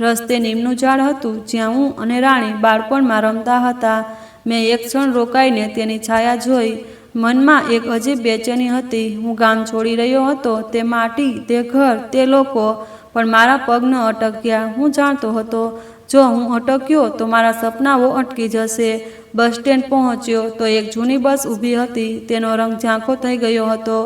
રસ્તે નીમનું ઝાડ હતું, જ્યાં હું અને રાણી બાળપણમાં રમતા હતા. મેં એક ક્ષણ રોકાઈને તેની છાયા જોઈ. મનમાં એક અજીબ બેચેની હતી. હું ગામ છોડી રહ્યો હતો, તે માટી, તે ઘર, તે લોકો, પણ મારા પગ ન અટક્યા. હું જાણતો હતો, જો હું અટક્યો તો મારા સપનાઓ અટકી જશે. બસ સ્ટેન્ડ પહોંચ્યો તો એક જૂની બસ ઊભી હતી. તેનો રંગ ઝાંખો થઈ ગયો હતો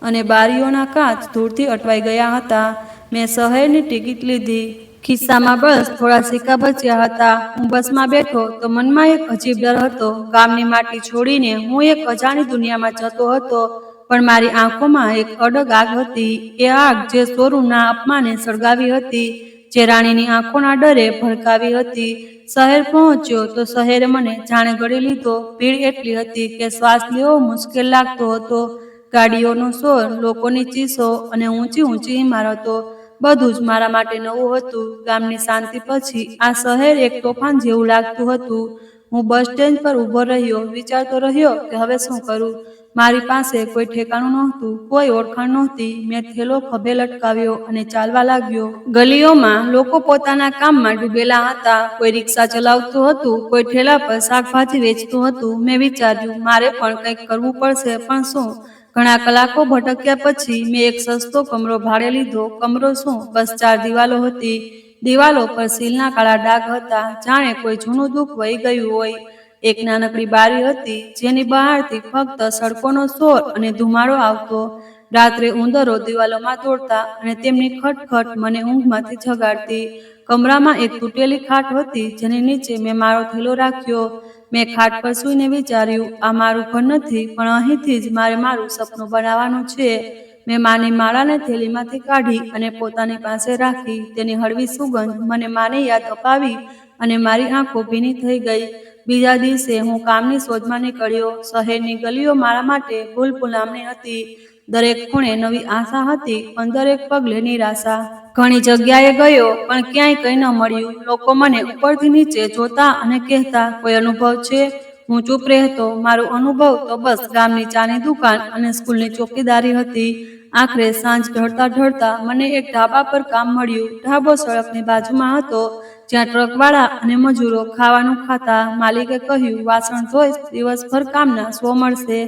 અને બારીઓના કાચ ધૂળથી અટવાઈ ગયા હતા. મેં શહેરની ટિકિટ લીધી. ખિસ્સામાં બસ થોડા સિક્કા બચ્યા હતા. હું બસમાં બેઠો તો મનમાં એક અજીબ ડર હતો. ગામની માટી છોડીને હું એક અજાણી દુનિયામાં જતો હતો. પણ મારી આંખોમાં એક અડગ આગ હતી. એ આગ જે શોરૂમના અપમાને સળગાવી હતી, જે રાણીની આંખોના ડરે ભડકાવી હતી. શહેર પહોંચ્યો તો શહેરે મને જાણે ગળી લીધો. ભીડ એટલી હતી કે શ્વાસ લેવો મુશ્કેલ લાગતો હતો. ગાડીઓનો શોર, લોકોની ચીસો અને ઊંચી ઊંચી ઇમારતો, બધું જ મારા માટે નવું હતું. ગામની શાંતિ પછી આ શહેર એક તોફાન જેવું લાગતું હતું. હું બસ સ્ટેન્ડ પર ઊભો રહ્યો, વિચારતો રહ્યો કે હવે શું કરું. મારી પાસે કોઈ ઠેકાણું નહોતું, કોઈ ઓળખાણ નહોતી. મેં થેલો ખભે લટકાવ્યો અને ચાલવા લાગ્યો. ગલીઓમાં લોકો પોતાના કામમાં ડૂબેલા હતા. કોઈ રિક્ષા ચલાવતું હતું, કોઈ ઠેલા પર શાકભાજી વેચતું હતું. મેં વિચાર્યું, મારે પણ કંઈક કરવું પડશે, પણ શું? ઘણા કલાકો ભટક્યા પછી મેં એક સસ્તો કમરો ભાડે લીધો. કમરો શું, બસ 4 દિવાલો હતી. દિવાલો પર સીલના કાળા ડાઘ હતા, જાણે કોઈ જૂનું દુઃખ વહી ગયું હોય. એક નાનકડી બારી હતી, જેની બહારથી ફક્ત સડકોનો શોર અને ધુમાડો આવતો. રાત્રે ઉંદરો દિવાલોમાં દોડતા અને તેમની ખટખટ મને ઊંઘમાંથી જગાડતી. કમરામાં એક તૂટેલી ખાટ હતી, જેની નીચે મેં મારો થેલો રાખ્યો. મેં ખાટ પર સૂઈને વિચાર્યું, આ મારું ઘર નથી, પણ અહીંથી જ મારે મારું સપનું બનાવવાનું છે. મેં માની માળાને થેલીમાંથી કાઢી અને પોતાની પાસે રાખી. તેની હળવી સુગંધ મને માની યાદ અપાવી અને મારી આંખો ભીની થઈ ગઈ. બીજા દિવસે હું કામની શોધમાં નીકળ્યો. શહેરની ગલીઓ મારા માટે ભૂલભુલામણી હતી. દરેક ખૂણે નવી આશા હતી, પણ દરેક પગલે નિરાશા. ઘણી જગ્યાએ ગયો, પણ ક્યાંય કંઈ ન મળ્યું. લોકો મને ઉપરથી નીચે જોતા અને કહેતા, કોઈ અનુભવ છે? હું ચૂપ રહેતો. મારો અનુભવ તો બસ ગામની ચાની દુકાન અને સ્કૂલની ચોકીદારી હતી. આખરે સાંજ ઢળતા ઢળતા મને એક ઢાબા પર કામ મળ્યું. ઢાબો સડકની બાજુમાં હતો, જ્યાં ટ્રકવાળા અને મજૂરો ખાવાનું ખાતા. માલિકે કહ્યું, વાસણ ધોઈશ, દિવસભર કામના 100 મળશે.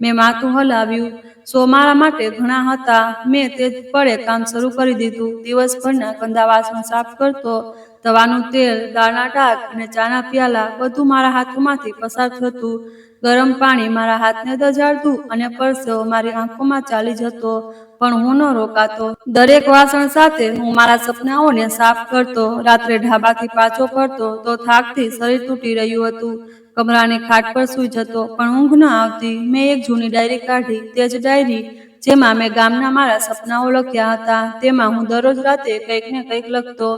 મેં માથું હલાવ્યું. 100 મારા માટે ઘણા હતા. મેં તે જ પળે કામ શરૂ કરી દીધું. દિવસભરના ગંદા વાસણ સાફ કરતો. તવાનું તેલ, દાળના ડાઘ અને ચાના પ્યાલા બધું મારા હાથોમાંથી પસાર થતું. ગરમ પાણી મારા હાથને દઝાડતું અને પરસેવો મારી આંખોમાં ચાલી જતો, પણ હું ન રોકાતો. દરેક વાસણ સાથે હું મારા સપનાઓને સાફ કરતો. રાત્રે ઢાબાથી પાછો ફરતો તો થાકથી શરીર તૂટી રહ્યું હતું. કમરાની ખાટ પર સૂઈ જતો, પણ ઊંઘ ન આવતી. મેં એક જૂની ડાયરી કાઢી, તે જ ડાયરી જેમાં મેં ગામના મારા સપનાઓ લખ્યા હતા. તેમાં હું દરરોજ રાતે કંઈક ને કંઈક લખતો.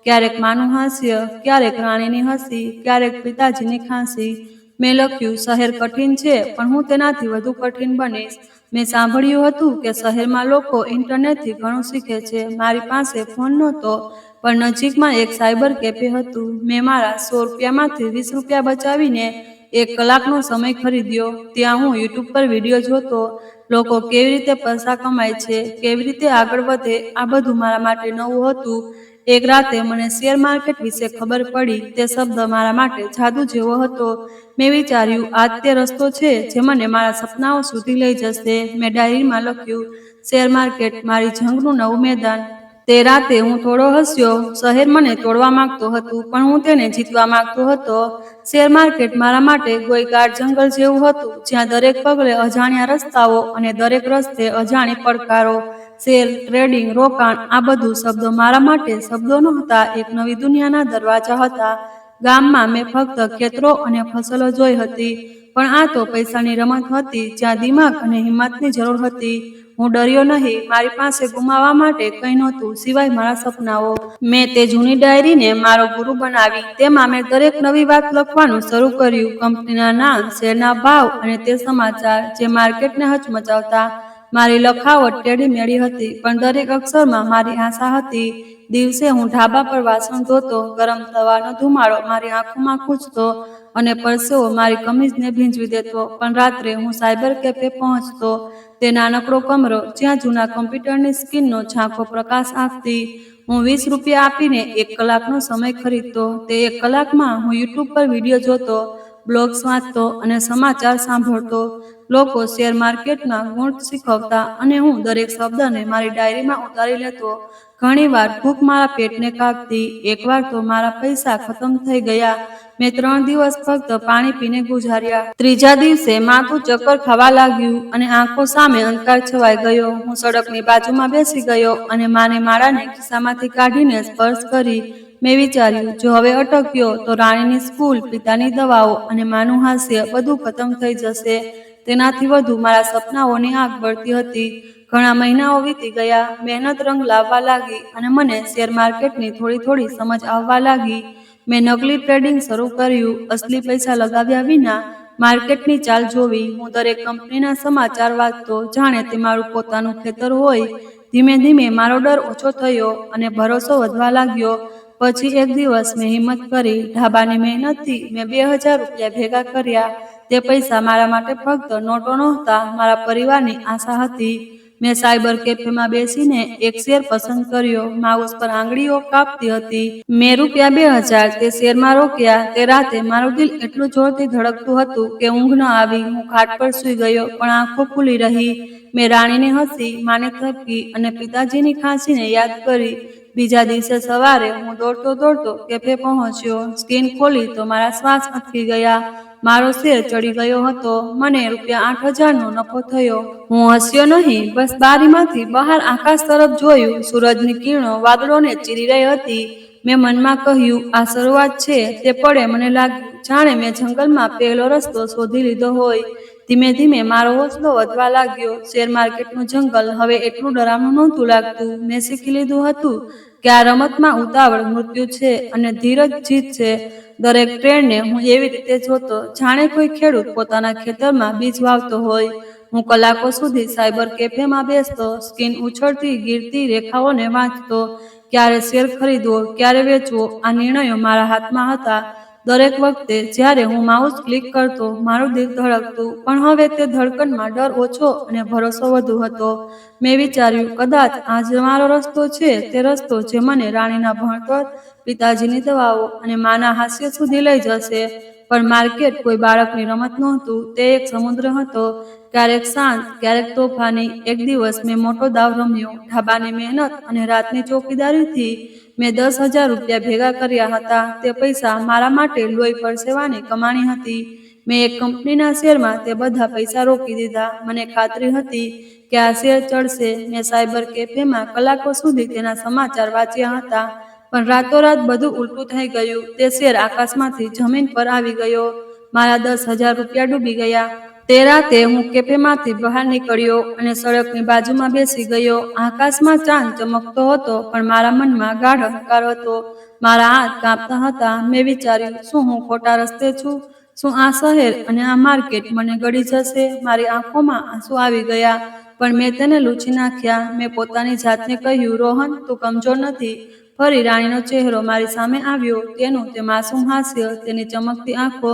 ક્યારેક માનું હાસ્ય, ક્યારેક રાણીની હસી, ક્યારેક પિતાજીની ખાંસી. મેં લખ્યું, શહેર કઠિન છે, પણ હું તેનાથી વધુ કઠિન બનીશ. મેં સાંભળ્યું હતું કે શહેરમાં લોકો ઇન્ટરનેટથી ઘણું શીખે છે. મારી પાસે ફોન નહોતો, પણ નજીકમાં એક સાયબર કેફે હતું. મેં મારા 100 રૂપિયામાંથી 20 રૂપિયા બચાવીને 1 કલાકનો સમય ખરીદ્યો. ત્યાં હું યુટ્યુબ પર વિડીયો જોતો. લોકો કેવી રીતે પૈસા કમાય છે, કેવી રીતે આગળ વધે, આ બધું મારા માટે નવું હતું. એક રાતે મને શેર માર્કેટ વિશે ખબર પડી. તે શબ્દ મારા માટે જાદુ જેવો હતો. મેં વિચાર્યું, આ તે રસ્તો છે જે મને મારા સપનાઓ સુધી લઈ જશે. મેં ડાયરીમાં લખ્યું, શેર માર્કેટ મારી જંગનું નવું મેદાન. તે રાતે હું થોડો હસ્યો. શહેર મને તોડવા માંગતો હતું, પણ હું તેને જીતવા માંગતો હતો. શેર માર્કેટ મારા માટે ગોયગાડ જંગલ જેવું હતું, જ્યાં દરેક પગલે અજાણ્યા રસ્તાઓ અને દરેક રસ્તે અજાણી પડકારો. શેર, ટ્રેડિંગ, રોકાણ, આ બધું શબ્દો મારા માટે શબ્દો નહોતા, એક નવી દુનિયાના દરવાજા હતા. ગામમાં મેં ફક્ત ખેતરો અને ફસલો જોઈ હતી, પણ આ તો પૈસાની રમત હતી, જ્યાં દિમાગ અને હિંમતની જરૂર હતી. હું ડર્યો નહીં. મારી પાસે ગુમાવવા માટે કંઈ નહોતું સિવાય મારા સપનાઓ. મેં તે જૂની ડાયરીને મારો ગુરુ બનાવી. તેમાં મેં દરેક નવી વાત લખવાનું શરૂ કર્યું. કંપનીના નામ, શેરના ભાવ અને તે સમાચાર જે માર્કેટને હચમચાવતા. મારી લખાવટ ટેડી મેળી હતી, પણ દરેક અક્ષરમાં મારી આશા હતી. દિવસે હું ઢાબા પર વાસણ ધોતો. ગરમ તવાનો ધુમાડો મારી આંખોમાં ખૂંચતો અને પરસેવો મારી કમીઝને ભીંજવી દેતો. પણ રાત્રે હું સાયબર કેફે પહોંચતો. તે નાનકડો કમરો, જ્યાં જૂના કમ્પ્યુટરની સ્ક્રીનનો ઝાંખો પ્રકાશ આપતી. હું 20 રૂપિયા આપીને 1 કલાકનો સમય ખરીદતો. તે 1 કલાકમાં હું યુટ્યુબ પર વિડીયો જોતો, બ્લોગ્સ વાંચતો અને સમાચાર સાંભળતો. લોકો શેર માર્કેટના ગુણ શીખવતા અને હું દરેક શબ્દને મારી ડાયરીમાં ઉતારી લેતો. ઘણીવાર ભૂખ મારા પેટને કાપતી. એકવાર તો મારા પૈસા ખતમ થઈ ગયા. મેં 3 દિવસ ફક્ત પાણી પીને ગુજાર્યા. ત્રીજા દિવસે માથું ચક્કર ખાવા લાગ્યું અને આંખો સામે અંધકાર છવાઈ ગયો. હું સડકની બાજુમાં બેસી ગયો અને માને માળાને ખિસ્સામાંથી કાઢીને સ્પર્શ કરી. મેં વિચાર્યું, જો હવે અટક્યો તો રાણીની સ્કૂલ, પિતાની દવાઓ અને માનું હાસ્ય બધું ખતમ થઈ જશે. તેનાથી વધુ મારા સપનાઓની આગ બળતી હતી. ઘણા મહિનાઓ વીતી ગયા. મહેનત રંગ લાવવા લાગી અને મને શેર માર્કેટની થોડી થોડી સમજ આવવા લાગી. મેં નકલી ટ્રેડિંગ શરૂ કર્યું, અસલી પૈસા લગાવ્યા વિના માર્કેટની ચાલ જોવી. હું દરેક કંપનીના સમાચાર વાંચતો, જાણે તે મારું પોતાનું ખેતર હોય. ધીમે ધીમે મારો ડર ઓછો થયો અને ભરોસો વધવા લાગ્યો. પછી એક દિવસ મેં હિંમત કરી. ઢાબાની મહેનતથી મેં 2000 રૂપિયા ભેગા કર્યા. તે પૈસા મારા માટે ફક્ત નોટો નહોતા, મારા પરિવારની આશા હતી. મેં સાયબર કેફેમાં બેસીને એક શેર પસંદ કર્યો. માઉસ પર આંગળીઓ કાપતી હતી. મેં ₹2000 તે શેરમાં રોક્યા. તે રાતે મારું દિલ એટલું જોરથી ધડકતું હતું કે ઊંઘ ન આવી. હું ખાટ પર સૂઈ ગયો, પણ આંખો ખુલ્લી રહી. મેં રાણીને હસી, માને થપકી અને પિતાજીની ખાંસીને યાદ કરી. બીજા દિવસે સવારે હું દોડતો દોડતો કેફે પહોંચ્યો. સ્ક્રીન ખોલી તો મારા શ્વાસ અટકી ગયા. મારો શેર ચડી ગયો હતો. મને ₹8000નો નફો થયો. હું હસ્યો નહીં, બસ બારીમાંથી બહાર આકાશ તરફ જોયું. સૂરજની કિરણો વાદળોને ચીરી રહી હતી. મેં મનમાં કહ્યું, આ શરૂઆત છે. તે પળે મને લાગ્યું જાણે મેં જંગલમાં પહેલો રસ્તો શોધી લીધો હોય. ધીમે ધીમે મારો હોસલો વધવા લાગ્યો. શેર માર્કેટનું જંગલ હવે એટલું ડરાવનું નહોતું લાગતું. મેં શીખી લીધું હતું કે આ રમતમાં ઉતાવળ મૃત્યુ છે અને ધીરજ જીત છે. દરેક ટ્રેડને હું એવી રીતે જોતો જાણે કોઈ ખેડૂત પોતાના ખેતરમાં બીજ વાવતો હોય. હું કલાકો સુધી સાયબર કેફેમાં બેસતો, સ્ક્રીન ઉછળતી ગીરતી રેખાઓને વાંચતો. ક્યારે શેર ખરીદવો, ક્યારે વેચવો, આ નિર્ણયો મારા હાથમાં હતા. દરેક વખતે જ્યારે હું માઉસ ક્લિક કરતો, મારું દિલ ધડકતું, પણ હવે તે ધડકનમાં ડર ઓછો અને ભરોસો વધુ હતો. મેં વિચાર્યું, કદાચ આ જ મારો રસ્તો છે, તે રસ્તો જે મને રાણીના ભણતર, પિતાજીની દવાઓ અને માના હાસ્ય સુધી લઈ જશે. પણ માર્કેટ કોઈ બાળકની રમત નહોતું, તે એક સમુદ્ર હતો. ક્યારેક શાંત, ક્યારેક તોફાની. એક દિવસ મેં મોટો દાવ રમ્યો. ઢાબાની મહેનત અને રાતની ચોકીદારીથી મેં ₹10,000 ભેગા કર્યા હતા. તે પૈસા મારા માટે લોહી પરસેવાની કમાણી હતી. મેં એક કંપનીના શેરમાં તે બધા પૈસા રોકી દીધા. મને ખાતરી હતી કે આ શેર ચડશે. મેં સાયબર કેફેમાં કલાકો સુધી તેના સમાચાર વાંચ્યા હતા, પણ રાતોરાત બધું ઉલટું થઈ ગયું. તે શેર આકાશમાંથી જમીન પર આવી ગયો. મારા ₹10,000 ડૂબી ગયા. તે રાતે હું કેફેમાંથી બહાર નીકળ્યો અને સડકની બાજુમાં બેસી ગયો. આકાશમાં ચાંદ ચમકતો હતો, પણ મારા મનમાં ગાઢ અંધકાર હતો. મારા હાથ કાંપતા હતા. મેં વિચાર્યું, શું હું ખોટા રસ્તે છું? શું આ શહેર અને આ માર્કેટ મને ગળી જશે? મારી આંખોમાં આંસુ આવી ગયા, પણ મેં તેને લૂછી નાખ્યા. મેં પોતાની જાતને કહ્યું, રોહન, તું કમજોર નથી. ફરી રાણીનો ચહેરો મારી સામે આવ્યો. તેનું તે માસૂમ હાસ્ય, તેની ચમકતી આંખો.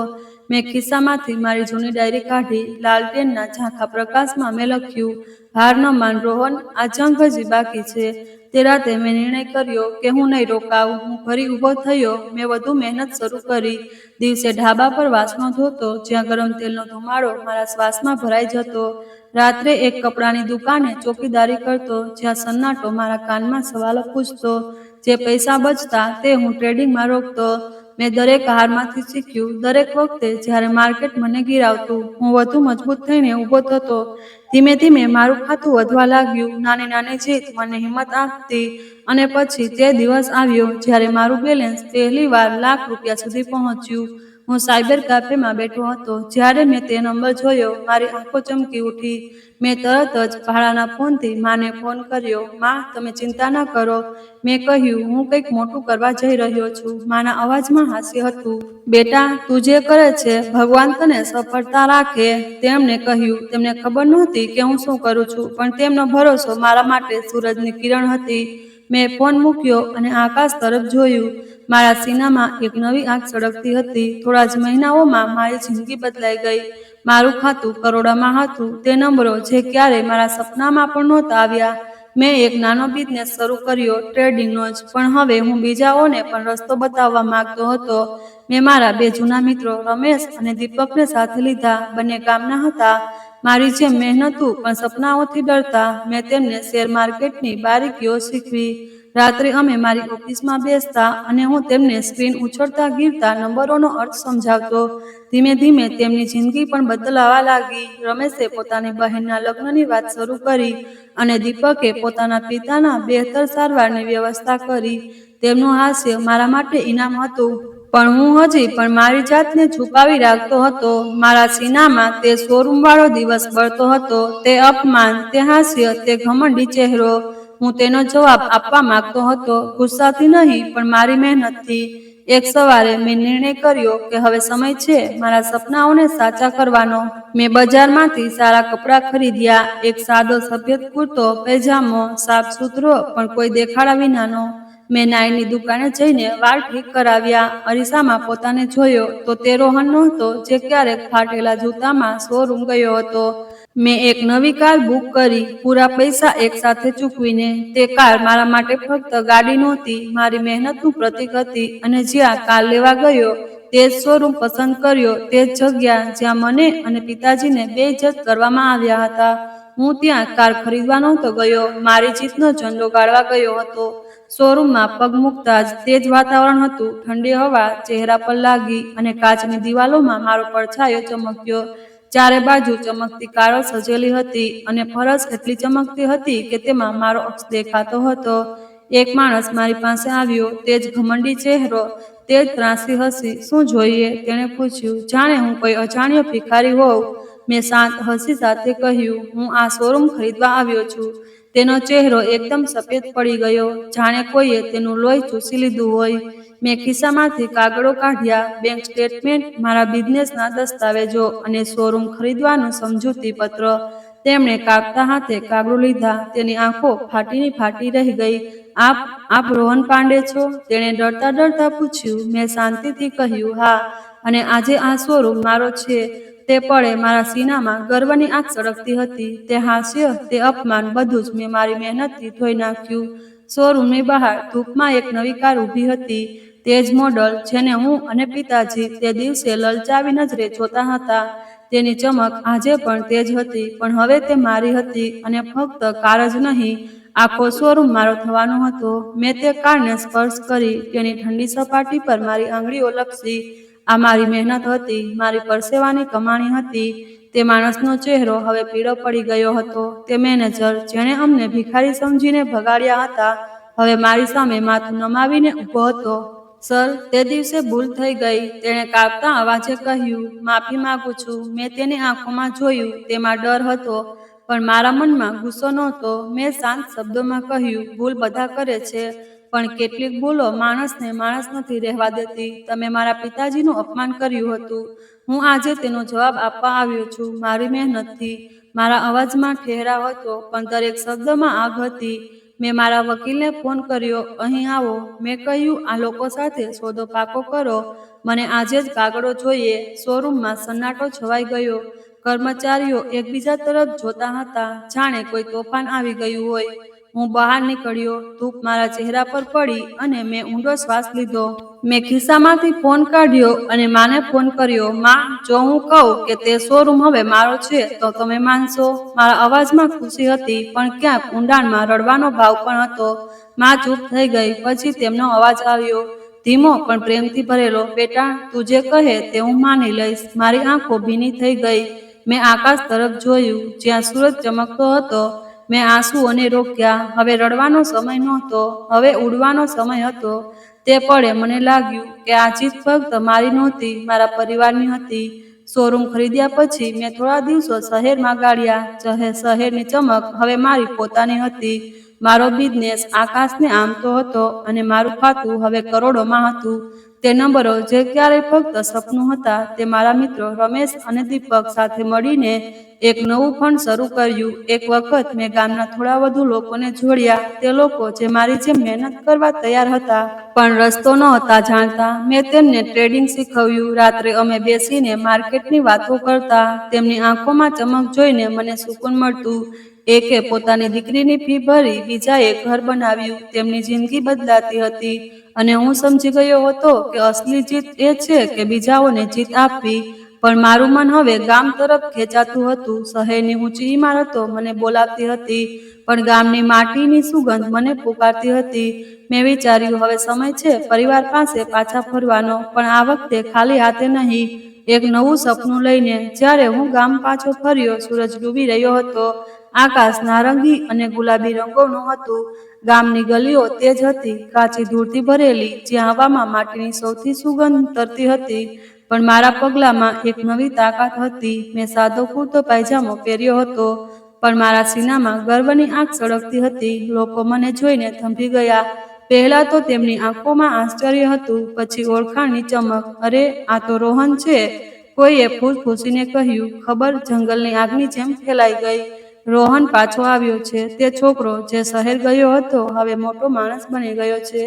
મેં ખિસ્સામાંથી મારી જૂની ડાયરી કાઢી. લાલટેનના ઝાંખા પ્રકાશમાં મેં લખ્યું, હાર ન માન રોહન, આ જંગ હજી બાકી છે. તે રાતે મેં નિર્ણય કર્યો કે હું નહીં રોકાવું. હું ફરી ઊભો થયો. મેં વધુ મહેનત શરૂ કરી. દિવસે ઢાબા પર વાસણો ધોતો, જ્યાં ગરમ તેલનો ધુમાડો મારા શ્વાસમાં ભરાઈ જતો. રાત્રે એક કપડાની દુકાને ચોકીદારી કરતો, જ્યાં સન્નાટો મારા કાનમાં સવાલો પૂછતો. જે પૈસા બચતા તે હું ટ્રેડિંગમાં રોકતો. મેં દરેક હારમાંથી શીખ્યું. દરેક વખતે જ્યારે માર્કેટ મને ગિરાવતું, હું વધુ મજબૂત થઈને ઊભો થતો. ધીમે ધીમે મારું ખાતું વધવા લાગ્યું. નાની નાની જીત મને હિંમત આપતી. અને પછી તે દિવસ આવ્યો જ્યારે મારું બેલેન્સ પહેલીવાર ₹1,00,000 સુધી પહોંચ્યું. હું સાયબર કેફેમાં બેઠો હતો. જ્યારે મેં તે નંબર જોયો, મારી આંખો ચમકી ઉઠી. મેં તરત જ ભાડાના ફોનથી માને ફોન કર્યો. માં, તમે ચિંતા ન કરો. મેં કહ્યું, હું કંઈક મોટું કરવા જઈ રહ્યો છું. માના અવાજમાં હાસ્ય હતું. બેટા, તું જે કરે છે, ભગવાન તને સફળતા રાખે. તેમણે કહ્યું. તેમને ખબર નહોતી કે હું શું કરું છું, પણ તેમનો ભરોસો મારા માટે સૂરજની કિરણ હતી. મેં ફોન મૂક્યો અને આકાશ તરફ જોયું. મારા સીનામાં એક નવી આગ સળગતી હતી. થોડા જ મહિનાઓમાં મારી જિંદગી બદલાઈ ગઈ. મારું ખાતું કરોડોમાં હતું. તે નંબરો જે ક્યારેય મારા સપનામાં પણ નહોતા આવ્યા. મેં એક નાનો બિઝનેસ શરૂ કર્યો, ટ્રેડિંગનો જ, પણ હવે હું બીજાઓને પણ રસ્તો બતાવવા માંગતો હતો. મેં મારા 2 જૂના મિત્રો રમેશ અને દીપકને સાથે લીધા. બંને ગામના હતા, મારી જેમ મહેનતુ, પણ સપનાઓથી ડરતા. મેં તેમને શેર માર્કેટની બારીકીઓ શીખવી. રાત્રે અમે મારી ઓફિસમાં બેસતા અને હું તેમને સ્ક્રીન ઉછળતા ગીરતા નંબરોનો અર્થ સમજાવતો. ધીમે ધીમે તેમની જિંદગી પણ બદલાવા લાગી. રમેશે પોતાની બહેનના લગ્નની વાત શરૂ કરી અને દીપકે પોતાના પિતાના બહેતર સારવારની વ્યવસ્થા કરી. તેમનું હાસ્ય મારા માટે ઇનામ હતું, પણ હું હજી પણ મારી જાતને છુપાવી રાખતો હતો. મારા સીનામાં તે શોરૂમવાળો દિવસ બળતો હતો. તે અપમાન, તે હાસ્ય, તે ઘમંડી ચહેરો. હું તેનો જવાબ આપવા માંગતો હતો, ગુસ્સાથી નહીં, પણ મારી મહેનતથી. એક સવારે મેં નિર્ણય કર્યો કે હવે સમય છે મારા સપનાઓને સાચા કરવાનો. મેં બજારમાંથી સારા કપડાં ખરીદ્યા. એક સાદો સફેદ કુર્તો પૈજામો, સાફ સુથરો, પણ કોઈ દેખાડા વિનાનો. મેં નાઈની દુકાને જઈને વાળ ઠીક કરાવ્યા. અરીસામાં પોતાને જોયો તો તે રોહન નહોતો જે ક્યારેક ફાટેલા જૂતામાં શોરૂમ ગયો હતો. મેં એક નવી કાર બુક કરી, પૂરા પૈસા એકસાથે ચૂકવીને. તે કાર મારા માટે ફક્ત ગાડી નહોતી, મારી મહેનતનું પ્રતીક હતી. અને જ્યાં કાર લેવા ગયો તે જ શોરૂમ પસંદ કર્યો, તે જ જગ્યા જ્યાં મને અને પિતાજીને બેઇજ્જત કરવામાં આવ્યા હતા. હું ત્યાં કાર ખરીદવા નહોતો ગયો, મારી જીતનો ઝંડો ગાળવા ગયો હતો. શોરૂમમાં પગ મૂકતા જ તે જ વાતાવરણ હતું. ઠંડી હવા ચહેરા પર લાગી અને કાચની દિવાલોમાં મારો પડછાયો ચમક્યો. ચારે બાજુ ચમકતી કારો સજેલી હતી અને ફરશ એટલી ચમકતી હતી કે તેમાં મારો અક્ષ દેખાતો હતો. એક માણસ મારી પાસે આવ્યો, તે જ ઘમંડી ચહેરો, તે જ ત્રાંસી હસી. શું જોઈએ? તેણે પૂછ્યું, જાણે હું કોઈ અજાણ્યો ભિખારી હોઉં. મેં શાંત હસી સાથે કહ્યું, હું આ શોરૂમ ખરીદવા આવ્યો છું. તેનો ચહેરો એકદમ સફેદ પડી ગયો, જાણે કોઈએ તેનું લોહી ચૂસી લીધું હોય. મેં ખિસ્સામાંથી કાગળો કાઢ્યા, બેંક સ્ટેટમેન્ટ, મારા બિઝનેસના દસ્તાવેજો અને શોરૂમ ખરીદવાનું સમજૂતી પત્ર. તેમણે કાપતા હાથે કાગળો લીધા. તેની આંખો ફાટીની ફાટી રહી ગઈ. આપ રોહન પાંડે છો? તેણે ડરતા ડરતા પૂછ્યું. મેં શાંતિથી કહ્યું, હા, અને આજે આ શોરૂમ મારો છે. તે પળે મારા સીનામાં ગર્વની આગ સળગતી હતી. તે હાસ્ય, તે અપમાન, બધું જ મેં મારી મહેનતથી ધોઈ નાખ્યું. શોરૂમની બહાર ધૂપમાં એક નવી કાર ઊભી હતી, તે જ મોડલ જેને હું અને પિતાજી તે દિવસે લલચાવી નજરે જોતા હતા. તેની ચમક આજે પણ તે જ હતી, પણ હવે તે મારી હતી. અને ફક્ત કાર જ નહીં, આખો શોરૂમ મારો થવાનો હતો. મેં તે કારને સ્પર્શ કરી, તેની ઠંડી સપાટી પર મારી આંગળીઓ લપસી. આ મારી મહેનત હતી, મારી પરસેવાની કમાણી હતી. તે માણસનો ચહેરો હવે પીળો પડી ગયો હતો. તે મેનેજર જેણે અમને ભિખારી સમજીને ભગાડ્યા હતા, હવે મારી સામે માથું નમાવીને ઊભો હતો. સર, તે દિવસે ભૂલ થઈ ગઈ, તેણે કાપતા અવાજે કહ્યું. માફી માંગુ છું. મેં તેની આંખોમાં જોયું, તેમાં ડર હતો, પણ મારા મનમાં ગુસ્સો નહોતો. મેં શાંત શબ્દોમાં કહ્યું, ભૂલ બધા કરે છે, પણ કેટલીક ભૂલો માણસને માણસ નથી રહેવા દેતી. તમે મારા પિતાજીનું અપમાન કર્યું હતું. હું આજે તેનો જવાબ આપવા આવ્યો છું, મારી મહેનતથી. મારા અવાજમાં ઠહેરાવ હતો, પણ દરેક શબ્દમાં આગ હતી. મેં મારા વકીલને ફોન કર્યો, અહીં આવો. મેં કહ્યું, આ લોકો સાથે સોદો પાકો કરો, મને આજે જ કાગળો જોઈએ. શોરૂમમાં સન્નાટો છવાઈ ગયો. કર્મચારીઓ એકબીજા તરફ જોતા હતા, જાણે કોઈ તોફાન આવી ગયું હોય. હું બહાર નીકળ્યો, ધૂપ મારા ચહેરા પર પડી અને મેં ઊંડો શ્વાસ લીધો. મેં ખિસ્સામાંથી ફોન કાઢ્યો અને માને ફોન કર્યો. માં, જો હું કહું કે તે શોરૂમ હવે મારો છે તો તમે માનશો? મારા અવાજમાં ખુશી હતી, પણ ક્યાંક ઊંડાણમાં રડવાનો ભાવ પણ હતો. માં ચૂપ થઈ ગઈ. પછી તેમનો અવાજ આવ્યો, ધીમો પણ પ્રેમથી ભરેલો, બેટા, તું જે કહે તે હું માની લઈશ. મારી આંખો ભીની થઈ ગઈ. મેં આકાશ તરફ જોયું, જ્યાં સૂરજ ચમકતો હતો. મેં આંસુઓને રોક્યા. હવે રડવાનો સમય નહોતો, હવે ઉડવાનો સમય હતો. તે પળે મને લાગ્યું કે આ જીત ફક્ત મારી નહોતી, મારા પરિવારની હતી. શોરૂમ ખરીદ્યા પછી મેં થોડા દિવસો શહેરમાં ગાળ્યા. શહેરની ચમક હવે મારી પોતાની હતી. મારો બિઝનેસ આકાશને આમતો હતો અને મારું ખાતું હવે કરોડોમાં હતું. તે નંબરો જે ક્યારેય ફક્ત સપનું હતા, તે મારા મિત્રો રમેશ અને દીપક સાથે મળીને એક નવું ફંડ શરૂ કર્યું. એક વખત મેં ગામના થોડા વધુ લોકોને જોડ્યા, તે લોકો જે મારી જેમ મહેનત કરવા તૈયાર હતા, પણ રસ્તો નહોતા જાણતા. મેં તેમને ટ્રેડિંગ શીખવ્યું. રાત્રે અમે બેસીને માર્કેટની વાતો કરતા. તેમની આંખોમાં ચમક જોઈને મને સુકૂન મળતું. એકે પોતાની દીકરીની ફી ભરી, બીજાએ ઘર બનાવ્યું. તેમની જિંદગી બદલાતી હતી અને હું સમજી ગયો હતો કે અસલી જીત એ છે કે બીજાઓને જીત આપવી. પણ મારું મન હવે ગામ તરફ ખેંચાતું હતું. શહેરની ઊંચી ઇમારતો મને બોલાવતી હતી, પણ ગામની માટીની સુગંધ મને પુકારતી હતી. મેં વિચાર્યું, હવે સમય છે પરિવાર પાસે પાછા ફરવાનો, પણ આ વખતે ખાલી હાથે નહીં, એક નવું સપનું લઈને. જ્યારે હું ગામ પાછો ફર્યો, સૂરજ ડૂબી રહ્યો હતો. આકાશ નારંગી અને ગુલાબી રંગોનું હતું. ગામની ગલીઓ તેજ હતી, કાચી ધૂળથી ભરેલી, જ્યાં હવામાં માટીની સૌથી સુગંધ તરતી હતી. પણ મારા પગલામાં એક નવી તાકાત હતી. મેં સાદો કુર્તો પાયજામો પહેર્યો હતો, પણ મારા સીનામાં ગર્વની આગ સળગતી હતી. લોકો મને જોઈને થંભી ગયા. પહેલા તો તેમની આંખોમાં આશ્ચર્ય હતું, પછી ઓળખાણની ચમક. અરે, આ તો રોહન છે, કોઈએ ફૂસફૂસીને કહ્યું. ખબર જંગલની આગની જેમ ફેલાઈ ગઈ. રોહન પાછો આવ્યો છે. તે છોકરો જે શહેર ગયો હતો હવે મોટો માણસ બની ગયો છે.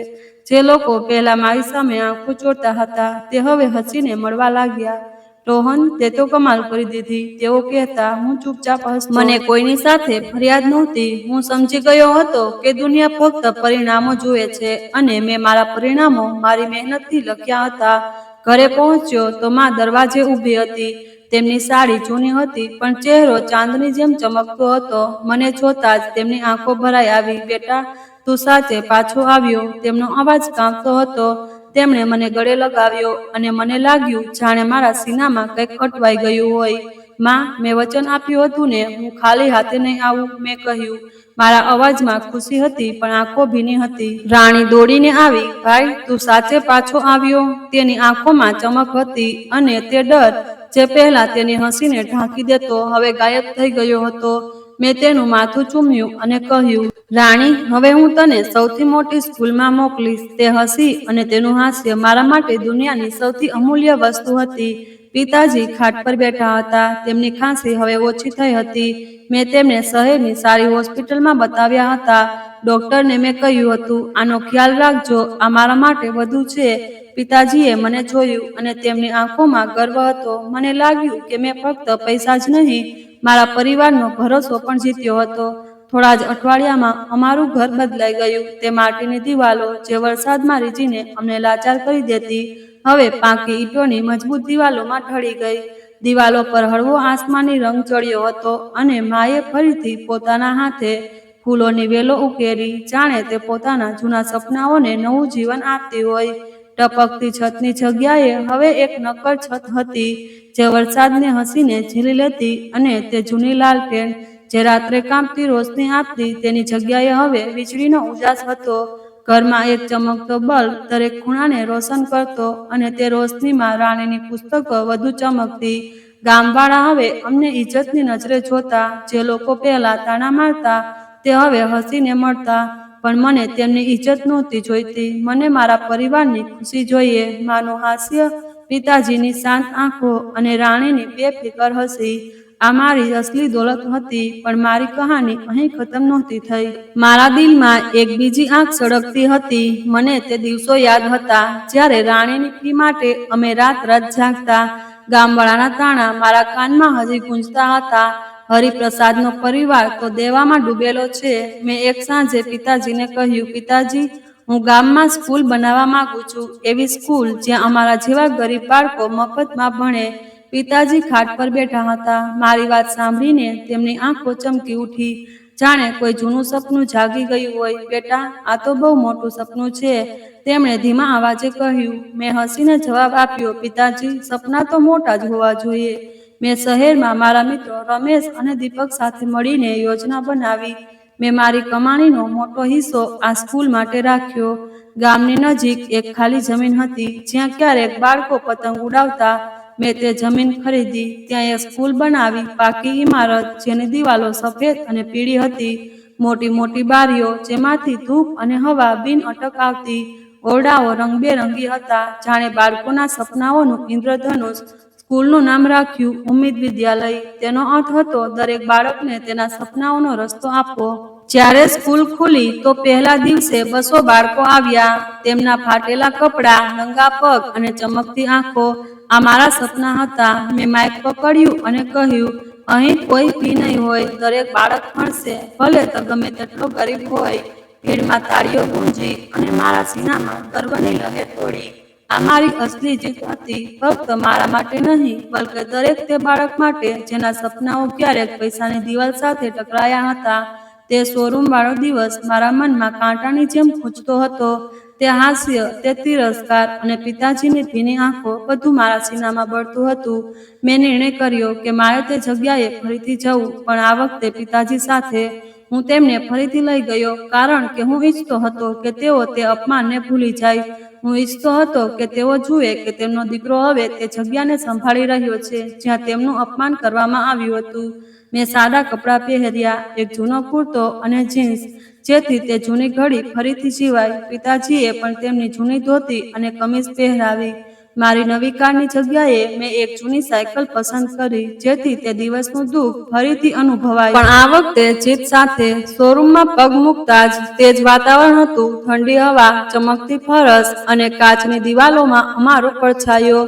જે લોકો પહેલા મારી સામે આંખો ચોળતા હતા તે હવે હસીને મળવા લાગ્યા. રોહન, તે તો કમાલ કરી દીધી, તેઓ કહેતા. હું ચૂપચાપ હસતો. મને કોઈની સાથે ફરિયાદ નહોતી. હું સમજી ગયો હતો કે દુનિયા ફક્ત પરિણામો જુએ છે અને મેં મારા પરિણામો મારી મહેનતથી લખ્યા હતા. ઘરે પહોંચ્યો તો માં દરવાજે ઊભી હતી. તેમની સાડી જૂની હતી પણ ચહેરો ચાંદની જેમ ચમકતો હતો. મને જોતા જ તેમની આંખો ભરાઈ આવી. બેટા, તું સાચે પાછો આવ્યો. તેમનો અવાજ કાંપતો હતો. તેમણે મને ગળે લગાવ્યો અને મને લાગ્યું જાણે મારા સીનામાં કંઈક અટવાઈ ગયું હોય. માં, મેં વચન આપ્યું હતું ને, હું ખાલી હાથે નહીં આવું, મેં કહ્યું. મારા અવાજમાં ખુશી હતી પણ આંખો ભીની હતી. રાણી દોડીને આવી. ભાઈ, તું સાચે પાછો આવ્યો? તેની આંખોમાં ચમક હતી અને તે ડર જે પહેલા તેની હસીને ઢાંકી દેતો હવે ગાયબ થઈ ગયો હતો. મેં તેનું માથું ચૂમ્યું અને કહ્યું, રાણી, હવે હું તને સૌથી મોટી સ્કૂલમાં મોકલીશ. તે હસી અને તેનું હાસ્ય મારા માટે દુનિયાની સૌથી અમૂલ્ય વસ્તુ હતી. પિતાજી ખાટ પર બેઠા હતા. તેમની ખાંસી હવે ઓછી થઈ હતી. મેં તેમને શહેરની સારી હોસ્પિટલમાં બતાવ્યા હતા. ડોક્ટરને મેં કહ્યું હતું, આનો ખ્યાલ રાખજો, આ મારા માટે વધુ છે. પિતાજીએ મને જોયું અને તેમની આંખોમાં ગર્વ હતો. મને લાગ્યું કે મેં ફક્ત પૈસા જ નહીં, મારા પરિવારનો ભરોસો પણ જીત્યો હતો. થોડા જ અઠવાડિયામાં અમારું ઘર બદલાઈ ગયું. તે માટીની દિવાલો જે વરસાદમાં રીઝીને અમને લાચાર કરી દેતી, હવે પાકી ઈંટોની મજબૂત દિવાલોમાં ઢળી ગઈ. દિવાલો પર હળવો આસમાની રંગ ચડ્યો હતો અને માએ ફરીથી પોતાના હાથે ફૂલોની વેલો ઉકેરી, જાણે તે પોતાના જૂના સપનાઓને નવું જીવન આપતી હોય. ટપકતી છતની જગ્યાએ હવે એક નક્કર છત હતી જે વરસાદને હસીને ઝીલી લેતી અને તે જૂની લાલટેન જે રાત્રે કાંપતી રોશની આપતી તેની જગ્યાએ હવે વીજળીનો ઉજાસ હતો. ઘરમાં એક ચમકતો બલ્બ દરેક ખૂણાને રોશન કરતો અને તે રોશનીમાં રાણીની પુસ્તકો વધુ ચમકતી. ગામવાળા હવે અમને ઇજ્જતની નજરે જોતા. જે લોકો પહેલા તાણા મારતા તે હવે હસીને મળતા. પણ મને તેમની ઇજ્જત નહોતી જોઈતી. મને મારા પરિવારની ખુશી જોઈએ. માનું હાસ્ય, પિતાજીની શાંત આંખો અને રાણીની બેફિકર હસી, આ મારી અસલી દોલત હતી. પણ મારી કહાની અહીં ખતમ નહોતી થઈ. મારા દિલમાં એક બીજી આંખ સળગતી હતી. મને તે દિવસો યાદ હતા જ્યારે રાણીની ફી માટે અમે રાત રાત જાગતા. ગામવાળાના તાણા મારા કાનમાં હજી ગૂંજતા હતા. હરિપ્રસાદનો પરિવાર તો દેવામાં ડૂબેલો છે. મેં એક સાંજે પિતાજીને કહ્યું, પિતાજી, હું ગામમાં સ્કૂલ બનાવવા માંગુ છું. એવી સ્કૂલ જ્યાં અમારા જેવા ગરીબ બાળકો મફતમાં ભણે. પિતાજી ખાટ પર બેઠા હતા. મારી વાત સાંભળીને તેમની આંખો ચમકી ઉઠી, જાણે કોઈ જૂનું સપનું જાગી ગયું હોય. બેટા, આ તો બહુ મોટું સપનું છે, તેમણે ધીમા અવાજે કહ્યું. મેં હસીને જવાબ આપ્યો, પિતાજી, સપના તો મોટા જ હોવા જોઈએ. મેં શહેરમાં મારા મિત્રો રમેશ અને દીપક સાથે મળીને યોજના બનાવી. મેં મારી કમાણીનો મોટો હિસ્સો આ સ્કૂલ માટે રાખ્યો. ગામની નજીક એક ખાલી જમીન હતી જ્યાં ક્યારેક બાળકો પતંગ ઉડાવતા. મેં તે જમીન ખરીદી, ત્યાં એક સ્કૂલ બનાવી. પાકી ઇમારત જેની દિવાલો સફેદ અને પીળી હતી, મોટી મોટી બારીઓ જેમાંથી ધૂપ અને હવા બિન અટક આવતી. ઓરડાઓ રંગબેરંગી હતા, જાણે બાળકોના સપનાઓનું ઇન્દ્રધનુષ. સ્કૂલનું નામ રાખ્યું ઉમ્મીદ વિદ્યાલય. તેનો અર્થ હતો દરેક બાળકને તેના સપનાઓનો રસ્તો આપવો. જ્યારે સ્કૂલ ખુલી તો પહેલા દિવસે 200 બાળકો આવ્યા. તેમના ફાટેલા કપડાં, નંગા પગ અને ચમકતી આંખો. આ મારા સપના હતા. મેં માઇક પકડ્યું અને કહ્યું, અહીં કોઈ ફી નહીં હોય, દરેક બાળક ભણશે, ભલે તો ગમે તેટલો ગરીબ હોય. ભીડમાં તાળીઓ ગુંજી અને મારા સીનામાં ગર્વની લહેર તોડી. આ મારી અસલી જીત હતી, ફક્ત મારા માટે નહીં, બલકે દરેક તે બાળક માટે જેના સપનાઓ ક્યારેક પૈસાની દિવાલ સાથે ટકરાયા હતા. તે શોરૂમ વાળો દિવસ મારા મનમાં કાંટાની જેમ ખૂંચતો હતો. તે હાસ્ય, તે તિરસ્કાર અને પિતાજીની ભીની આંખો, બધું મારા સીનામાં બળતું હતું. મેં નિર્ણય કર્યો કે મારે તે જગ્યાએ ફરીથી જવું, પણ આ વખતે પિતાજી સાથે. હું તેમને ફરીથી લઈ ગયો કારણ કે હું ઈચ્છતો હતો કે તેઓ તે અપમાનને ભૂલી જાય. હું ઈચ્છતો હતો કે તેઓ જુએ કે તેમનો દીકરો હવે તે જગ્યાને સંભાળી રહ્યો છે જ્યાં તેમનું અપમાન કરવામાં આવ્યું હતું. મેં સાદા કપડાં પહેર્યા, એક જૂનો કુર્તો અને જીન્સ, જેથી તે જૂની ઘડી ફરીથી જીવાય. પિતાજીએ પણ તેમની જૂની ધોતી અને કમીઝ પહેરાવી. મારી નવી કારની જગ્યાએ મેં એક જૂની સાયકલ પસંદ કરી, જેથી તે દિવસનું દુઃખ ફરીથી અનુભવાય. પણ આ વખતે જીત સાથે શોરૂમમાં પગ મૂકતા જ તેજ વાતાવરણ હતું, ઠંડી હવા, ચમકતી ફરશ અને કાચની દિવાલોમાં અમારો પડછાયો.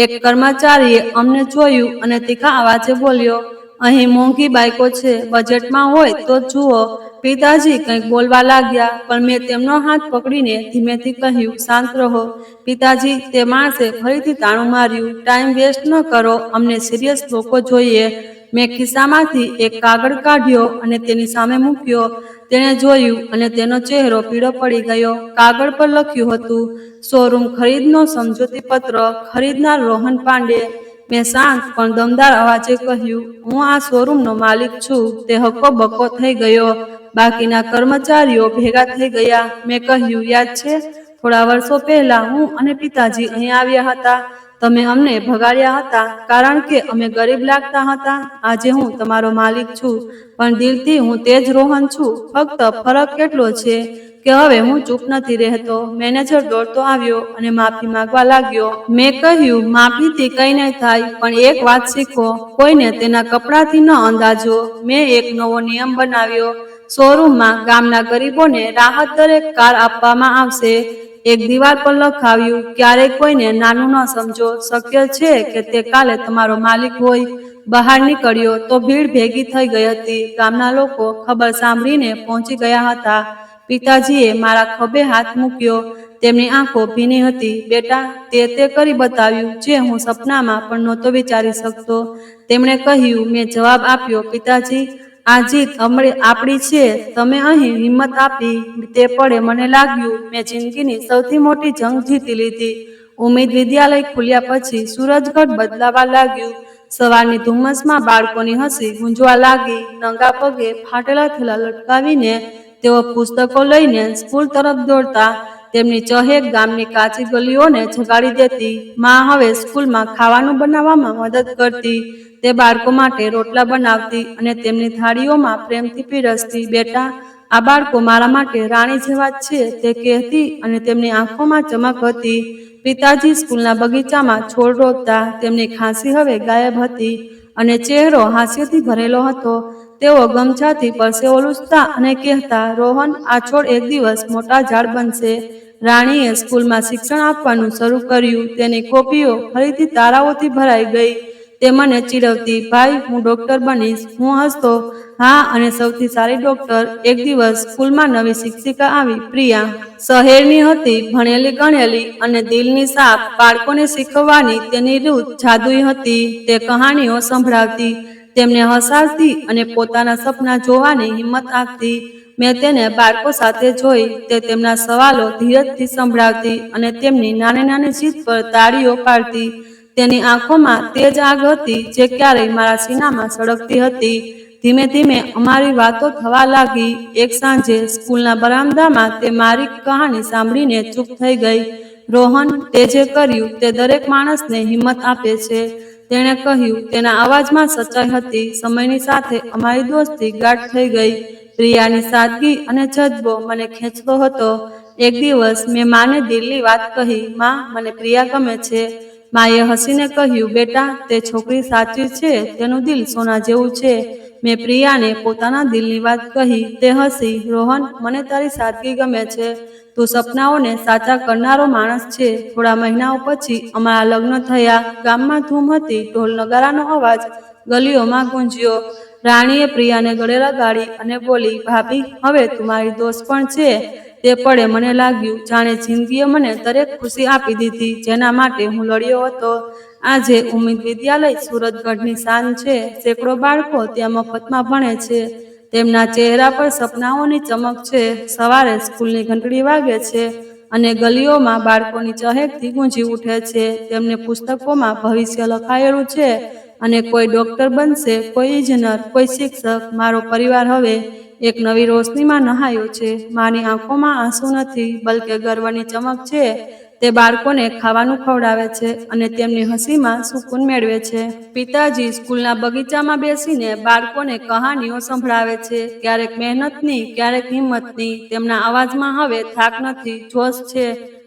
એક કર્મચારીએ અમને જોયું અને તીખા અવાજે બોલ્યો, અહીં મોંઘી બાઈકો છે, બજેટમાં હોય તો જુઓ. પિતાજી કંઈક બોલવા લાગ્યા, પણ મેં તેમનો હાથ પકડીને ધીમેથી કહ્યું, શાંત રહો. પિતાજી, તે માણસે ફરીથી તાળું માર્યું. ટાઈમ વેસ્ટ ન કરો, અમને સિરિયસ લોકો જોઈએ. મેં ખિસ્સામાંથી એક કાગળ કાઢ્યો અને તેની સામે મૂક્યો. તેણે જોયું અને તેનો ચહેરો પીળો પડી ગયો. કાગળ પર લખ્યું હતું, શોરૂમ ખરીદનો સમજૂતી પત્ર, ખરીદનાર રોહન પાંડે. મેં શાંત પણ દમદાર અવાજે કહ્યું, હું આ શોરૂમનો માલિક છું. તે હક્કો બક્કો થઈ ગયો. બાકીના કર્મચારીઓ ભેગા થઈ ગયા. મેં કહ્યું, યાદ છે, થોડા વર્ષો પહેલા હું અને પિતાજી અહીં આવ્યા હતા. તમે અમને ભગાડ્યા હતા કારણ કે અમે ગરીબ લાગતા હતા. આજે હું તમારો માલિક છું, પણ દિલથી હું તે જ રોહન છું. ફક્ત ફરક એટલો છે કે હવે હું ચૂપ નથી રહેતો. મેનેજર દોડતો આવ્યો અને માફી માંગવા લાગ્યો. મેં કહ્યું, માફીથી કંઈ નહીં થાય, પણ એક વાત શીખો, કોઈને તેના કપડાથી ન અંદાજો. મેં એક નવો નિયમ બનાવ્યો. શોરૂમમાં ગામના ગરીબોને રાહત દરે કાર આપવામાં આવશે. એક દિવાલ પર લખાવ્યું, ક્યારેય કોઈને નાનું ન સમજો. શક્ય છે કે તે કાલે તમારો માલિક હોય. બહાર નીકળ્યો તો ભીડ ભેગી થઈ ગઈ હતી. ગામના લોકો ખબર સાંભળીને પહોંચી ગયા હતા. પિતાજીએ મારા ખભે હાથ મૂક્યો. તેમની આંખો ભીની હતી. બેટા, તે કરી બતાવ્યું જે હું સપનામાં પણ નહોતો વિચારી શકતો. તેમણે કહ્યું. મેં જવાબ આપ્યો, પિતાજી, આ જીત આપણી છે. તમે અહીં હિંમત આપી તે પળે મને લાગ્યું મેં જિંદગીની સૌથી મોટી જંગ જીતી લીધી. ઉમેદ વિદ્યાલય ખુલ્યા પછી સૂરજગઢ બદલાવા લાગ્યું. સવારની ધુમ્મસમાં બાળકોની હસી ગુંજવા લાગી. નંગા પગે ફાટેલા થેલા લટકાવીને તેઓ પુસ્તકો લઈને સ્કૂલ તરફ દોડતા. તેમની ચહેક ગામની કાચી ગલીઓને જગાડી દેતી. માં હવે સ્કૂલમાં ખાવાનું બનાવવામાં મદદ કરતી. તે બાળકો માટે રોટલા બનાવતી અને તેમની થાળીઓમાં પ્રેમથી પીરસતી. બેટા, આ બાળકો મારા માટે રાણી જેવા જ છે, તે કહેતી અને તેમની આંખોમાં ચમક હતી. પિતાજી સ્કૂલના બગીચામાં છોડ રોપતા. તેમની ખાંસી હવે ગાયબ હતી અને ચહેરો હાસ્યથી ભરેલો હતો. તેઓ ગમછાથી પરસેવો લૂછતા અને કહેતા, રોહન, આ છોડ એક દિવસ મોટા ઝાડ બનશે. રાણીએ સ્કૂલમાં શિક્ષણ આપવાનું શરૂ કર્યું. તેની કોપીઓ ફરીથી તારાઓથી ભરાઈ ગઈ. તે મને ચીડવતી, ભાઈ, હું ડોક્ટર બનીશ. હું હસતો, હા, અને સૌથી સારી ડોક્ટર. એક દિવસ સ્કૂલમાં નવી શિક્ષિકા આવી, પ્રિયા. શહેરની હતી, ભણેલી ગણેલી અને દિલની સાફ. બાળકોને શીખવવાની તેની રીત જાદુઈ હતી. તે કહાનીઓ સંભળાવતી, તેમને હસાવતી અને પોતાના સપના જોવાની હિંમત આપતી. મેં તેને બાળકો સાથે જોઈ. તે તેમના સવાલો ધીરજથી સંભળાવતી અને તેમની નાની નાની જીત પર તાળીઓ પાડતી. તેની આંખોમાં તેજ આગ હતી જે ક્યારેય મારા સીનામાં સળગતી હતી. ધીમે ધીમે અમારી વાતો થવા લાગી. એક સાંજે સ્કૂલના બરામદામાં તે મારી કહાની સાંભળીને ચૂપ થઈ ગઈ. રોહન, તે જે કર્યું તે દરેક માણસને હિંમત આપે છે, તેણે કહ્યું. તેના અવાજમાં સચ્ચાઈ હતી. સમયની સાથે અમારી દોસ્તી ગાઢ થઈ ગઈ. પ્રિયાની સાદગી અને જજ્બો મને ખેંચતો હતો. એક દિવસ મેં માને દિલની વાત કહી, માં, મને પ્રિયા ગમે છે. માએ હસીને કહ્યું, બેટા, તે છોકરી સાચી છે. તેનું દિલ સોના જેવું છે. મેં પ્રિયાને પોતાના દિલની વાત કહી. તે હસી, રોહન, મને તારી સાદગી ગમે છે. તું સપનાઓને સાચા કરનારો માણસ છે. થોડા મહિનાઓ પછી અમારા લગ્ન થયા. ગામમાં ધૂમ હતી. ઢોલ નગારાનો અવાજ ગલીઓમાં ગુંજ્યો. રાણીએ પ્રિયાને ગળે લગાડી અને બોલી, ભાભી, હવે તું મારી દોસ્ત પણ છે. તે પળે મને લાગ્યું જાણે જિંદગીએ મને દરેક ખુશી આપી દીધી જેના માટે હું લડ્યો હતો. આજે ઉમેદ વિદ્યાલય સૂરજગઢની શાન છે. સેંકડો બાળકો ત્યાં મફતમાં ભણે છે. તેમના ચહેરા પર સપનાઓની ચમક છે. સવારે સ્કૂલની ઘંટડી વાગે છે અને ગલીઓમાં બાળકોની ચહેકથી ગુંજી ઉઠે છે. તેમને પુસ્તકોમાં ભવિષ્ય લખાયેલું છે અને કોઈ ડોક્ટર બનશે, કોઈ ઇજનેર, કોઈ શિક્ષક. મારો પરિવાર હવે એક નવી રોશનીમાં નહાયો છે. મારી આંખોમાં આંસુ નથી, બલકે ગર્વની ચમક છે. તે બાળકોને ખાવાનું ખવડાવે છે અને તેમની હસીમાં સુકૂન મેળવે છે. પિતાજી સ્કૂલના બગીચામાં બેસીને બાળકોને કહાનીઓ સંભળાવે છે, ક્યારેક મહેનતની, ક્યારેક હિંમતની. તેમના અવાજમાં હવે થાક નથી, જોશ છે.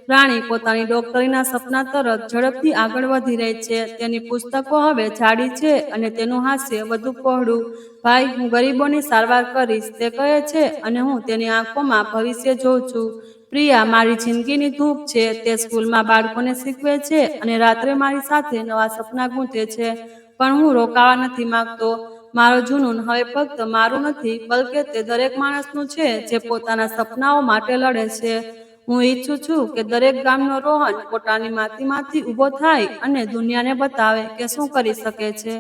રાણી પોતાની ડોક્ટરીના સપના તરફ ઝડપથી આગળ વધી રહી છે. તેની પુસ્તકો હવે જાડી છે અને તેનું હાસ્ય વધુ પહોળું. ભાઈ, હું ગરીબોની સારવાર કરીશ, તે કહે છે અને હું તેની આંખોમાં ભવિષ્ય જોઉં છું. પ્રિયા મારી જિંદગીની ધૂપ છે. તે સ્કૂલમાં બાળકોને શીખવે છે અને રાત્રે મારી સાથે નવા સપના ગૂંથે છે. પણ હું રોકાવા નથી માંગતો. મારો જુનૂન હવે ફક્ત મારું નથી, બલકે તે દરેક માણસનું છે જે પોતાના સપનાઓ માટે લડે છે. હું ઈચ્છું છું કે દરેક ગામનો રોહન પોતાની માટીમાંથી ઊભો થાય અને દુનિયાને બતાવે કે શું કરી શકે છે.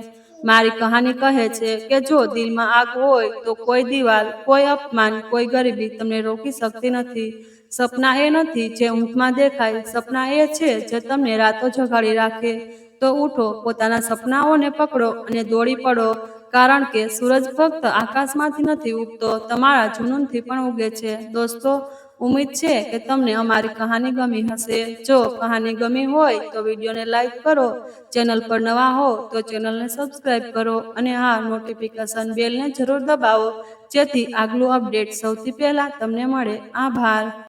મારી કહાની કહે છે કે જો દિલમાં આગ હોય તો કોઈ દિવાલ, કોઈ અપમાન, કોઈ ગરીબી તમને રોકી શકતી નથી. સપના એ નથી જે ઊંઘમાં દેખાય, સપના એ છે જે તમને રાતો જગાડી રાખે. તો ઉઠો, પોતાના સપનાઓને પકડો અને દોડી પડો, કારણ કે સૂરજ ફક્ત આકાશમાંથી નથી ઉગતો, તમારા જુનૂનથી પણ ઉગે છે. દોસ્તો, ઉમ્મીદ છે કે તમને અમારી કહાની ગમી હશે. જો કહાની ગમી હોય તો વિડીયોને લાઈક કરો, ચેનલ પર નવા હો તો ચેનલને સબસ્ક્રાઈબ કરો અને હા, નોટિફિકેશન બેલને જરૂર દબાવો જેથી આગલું અપડેટ સૌથી પહેલા તમને મળે. આભાર.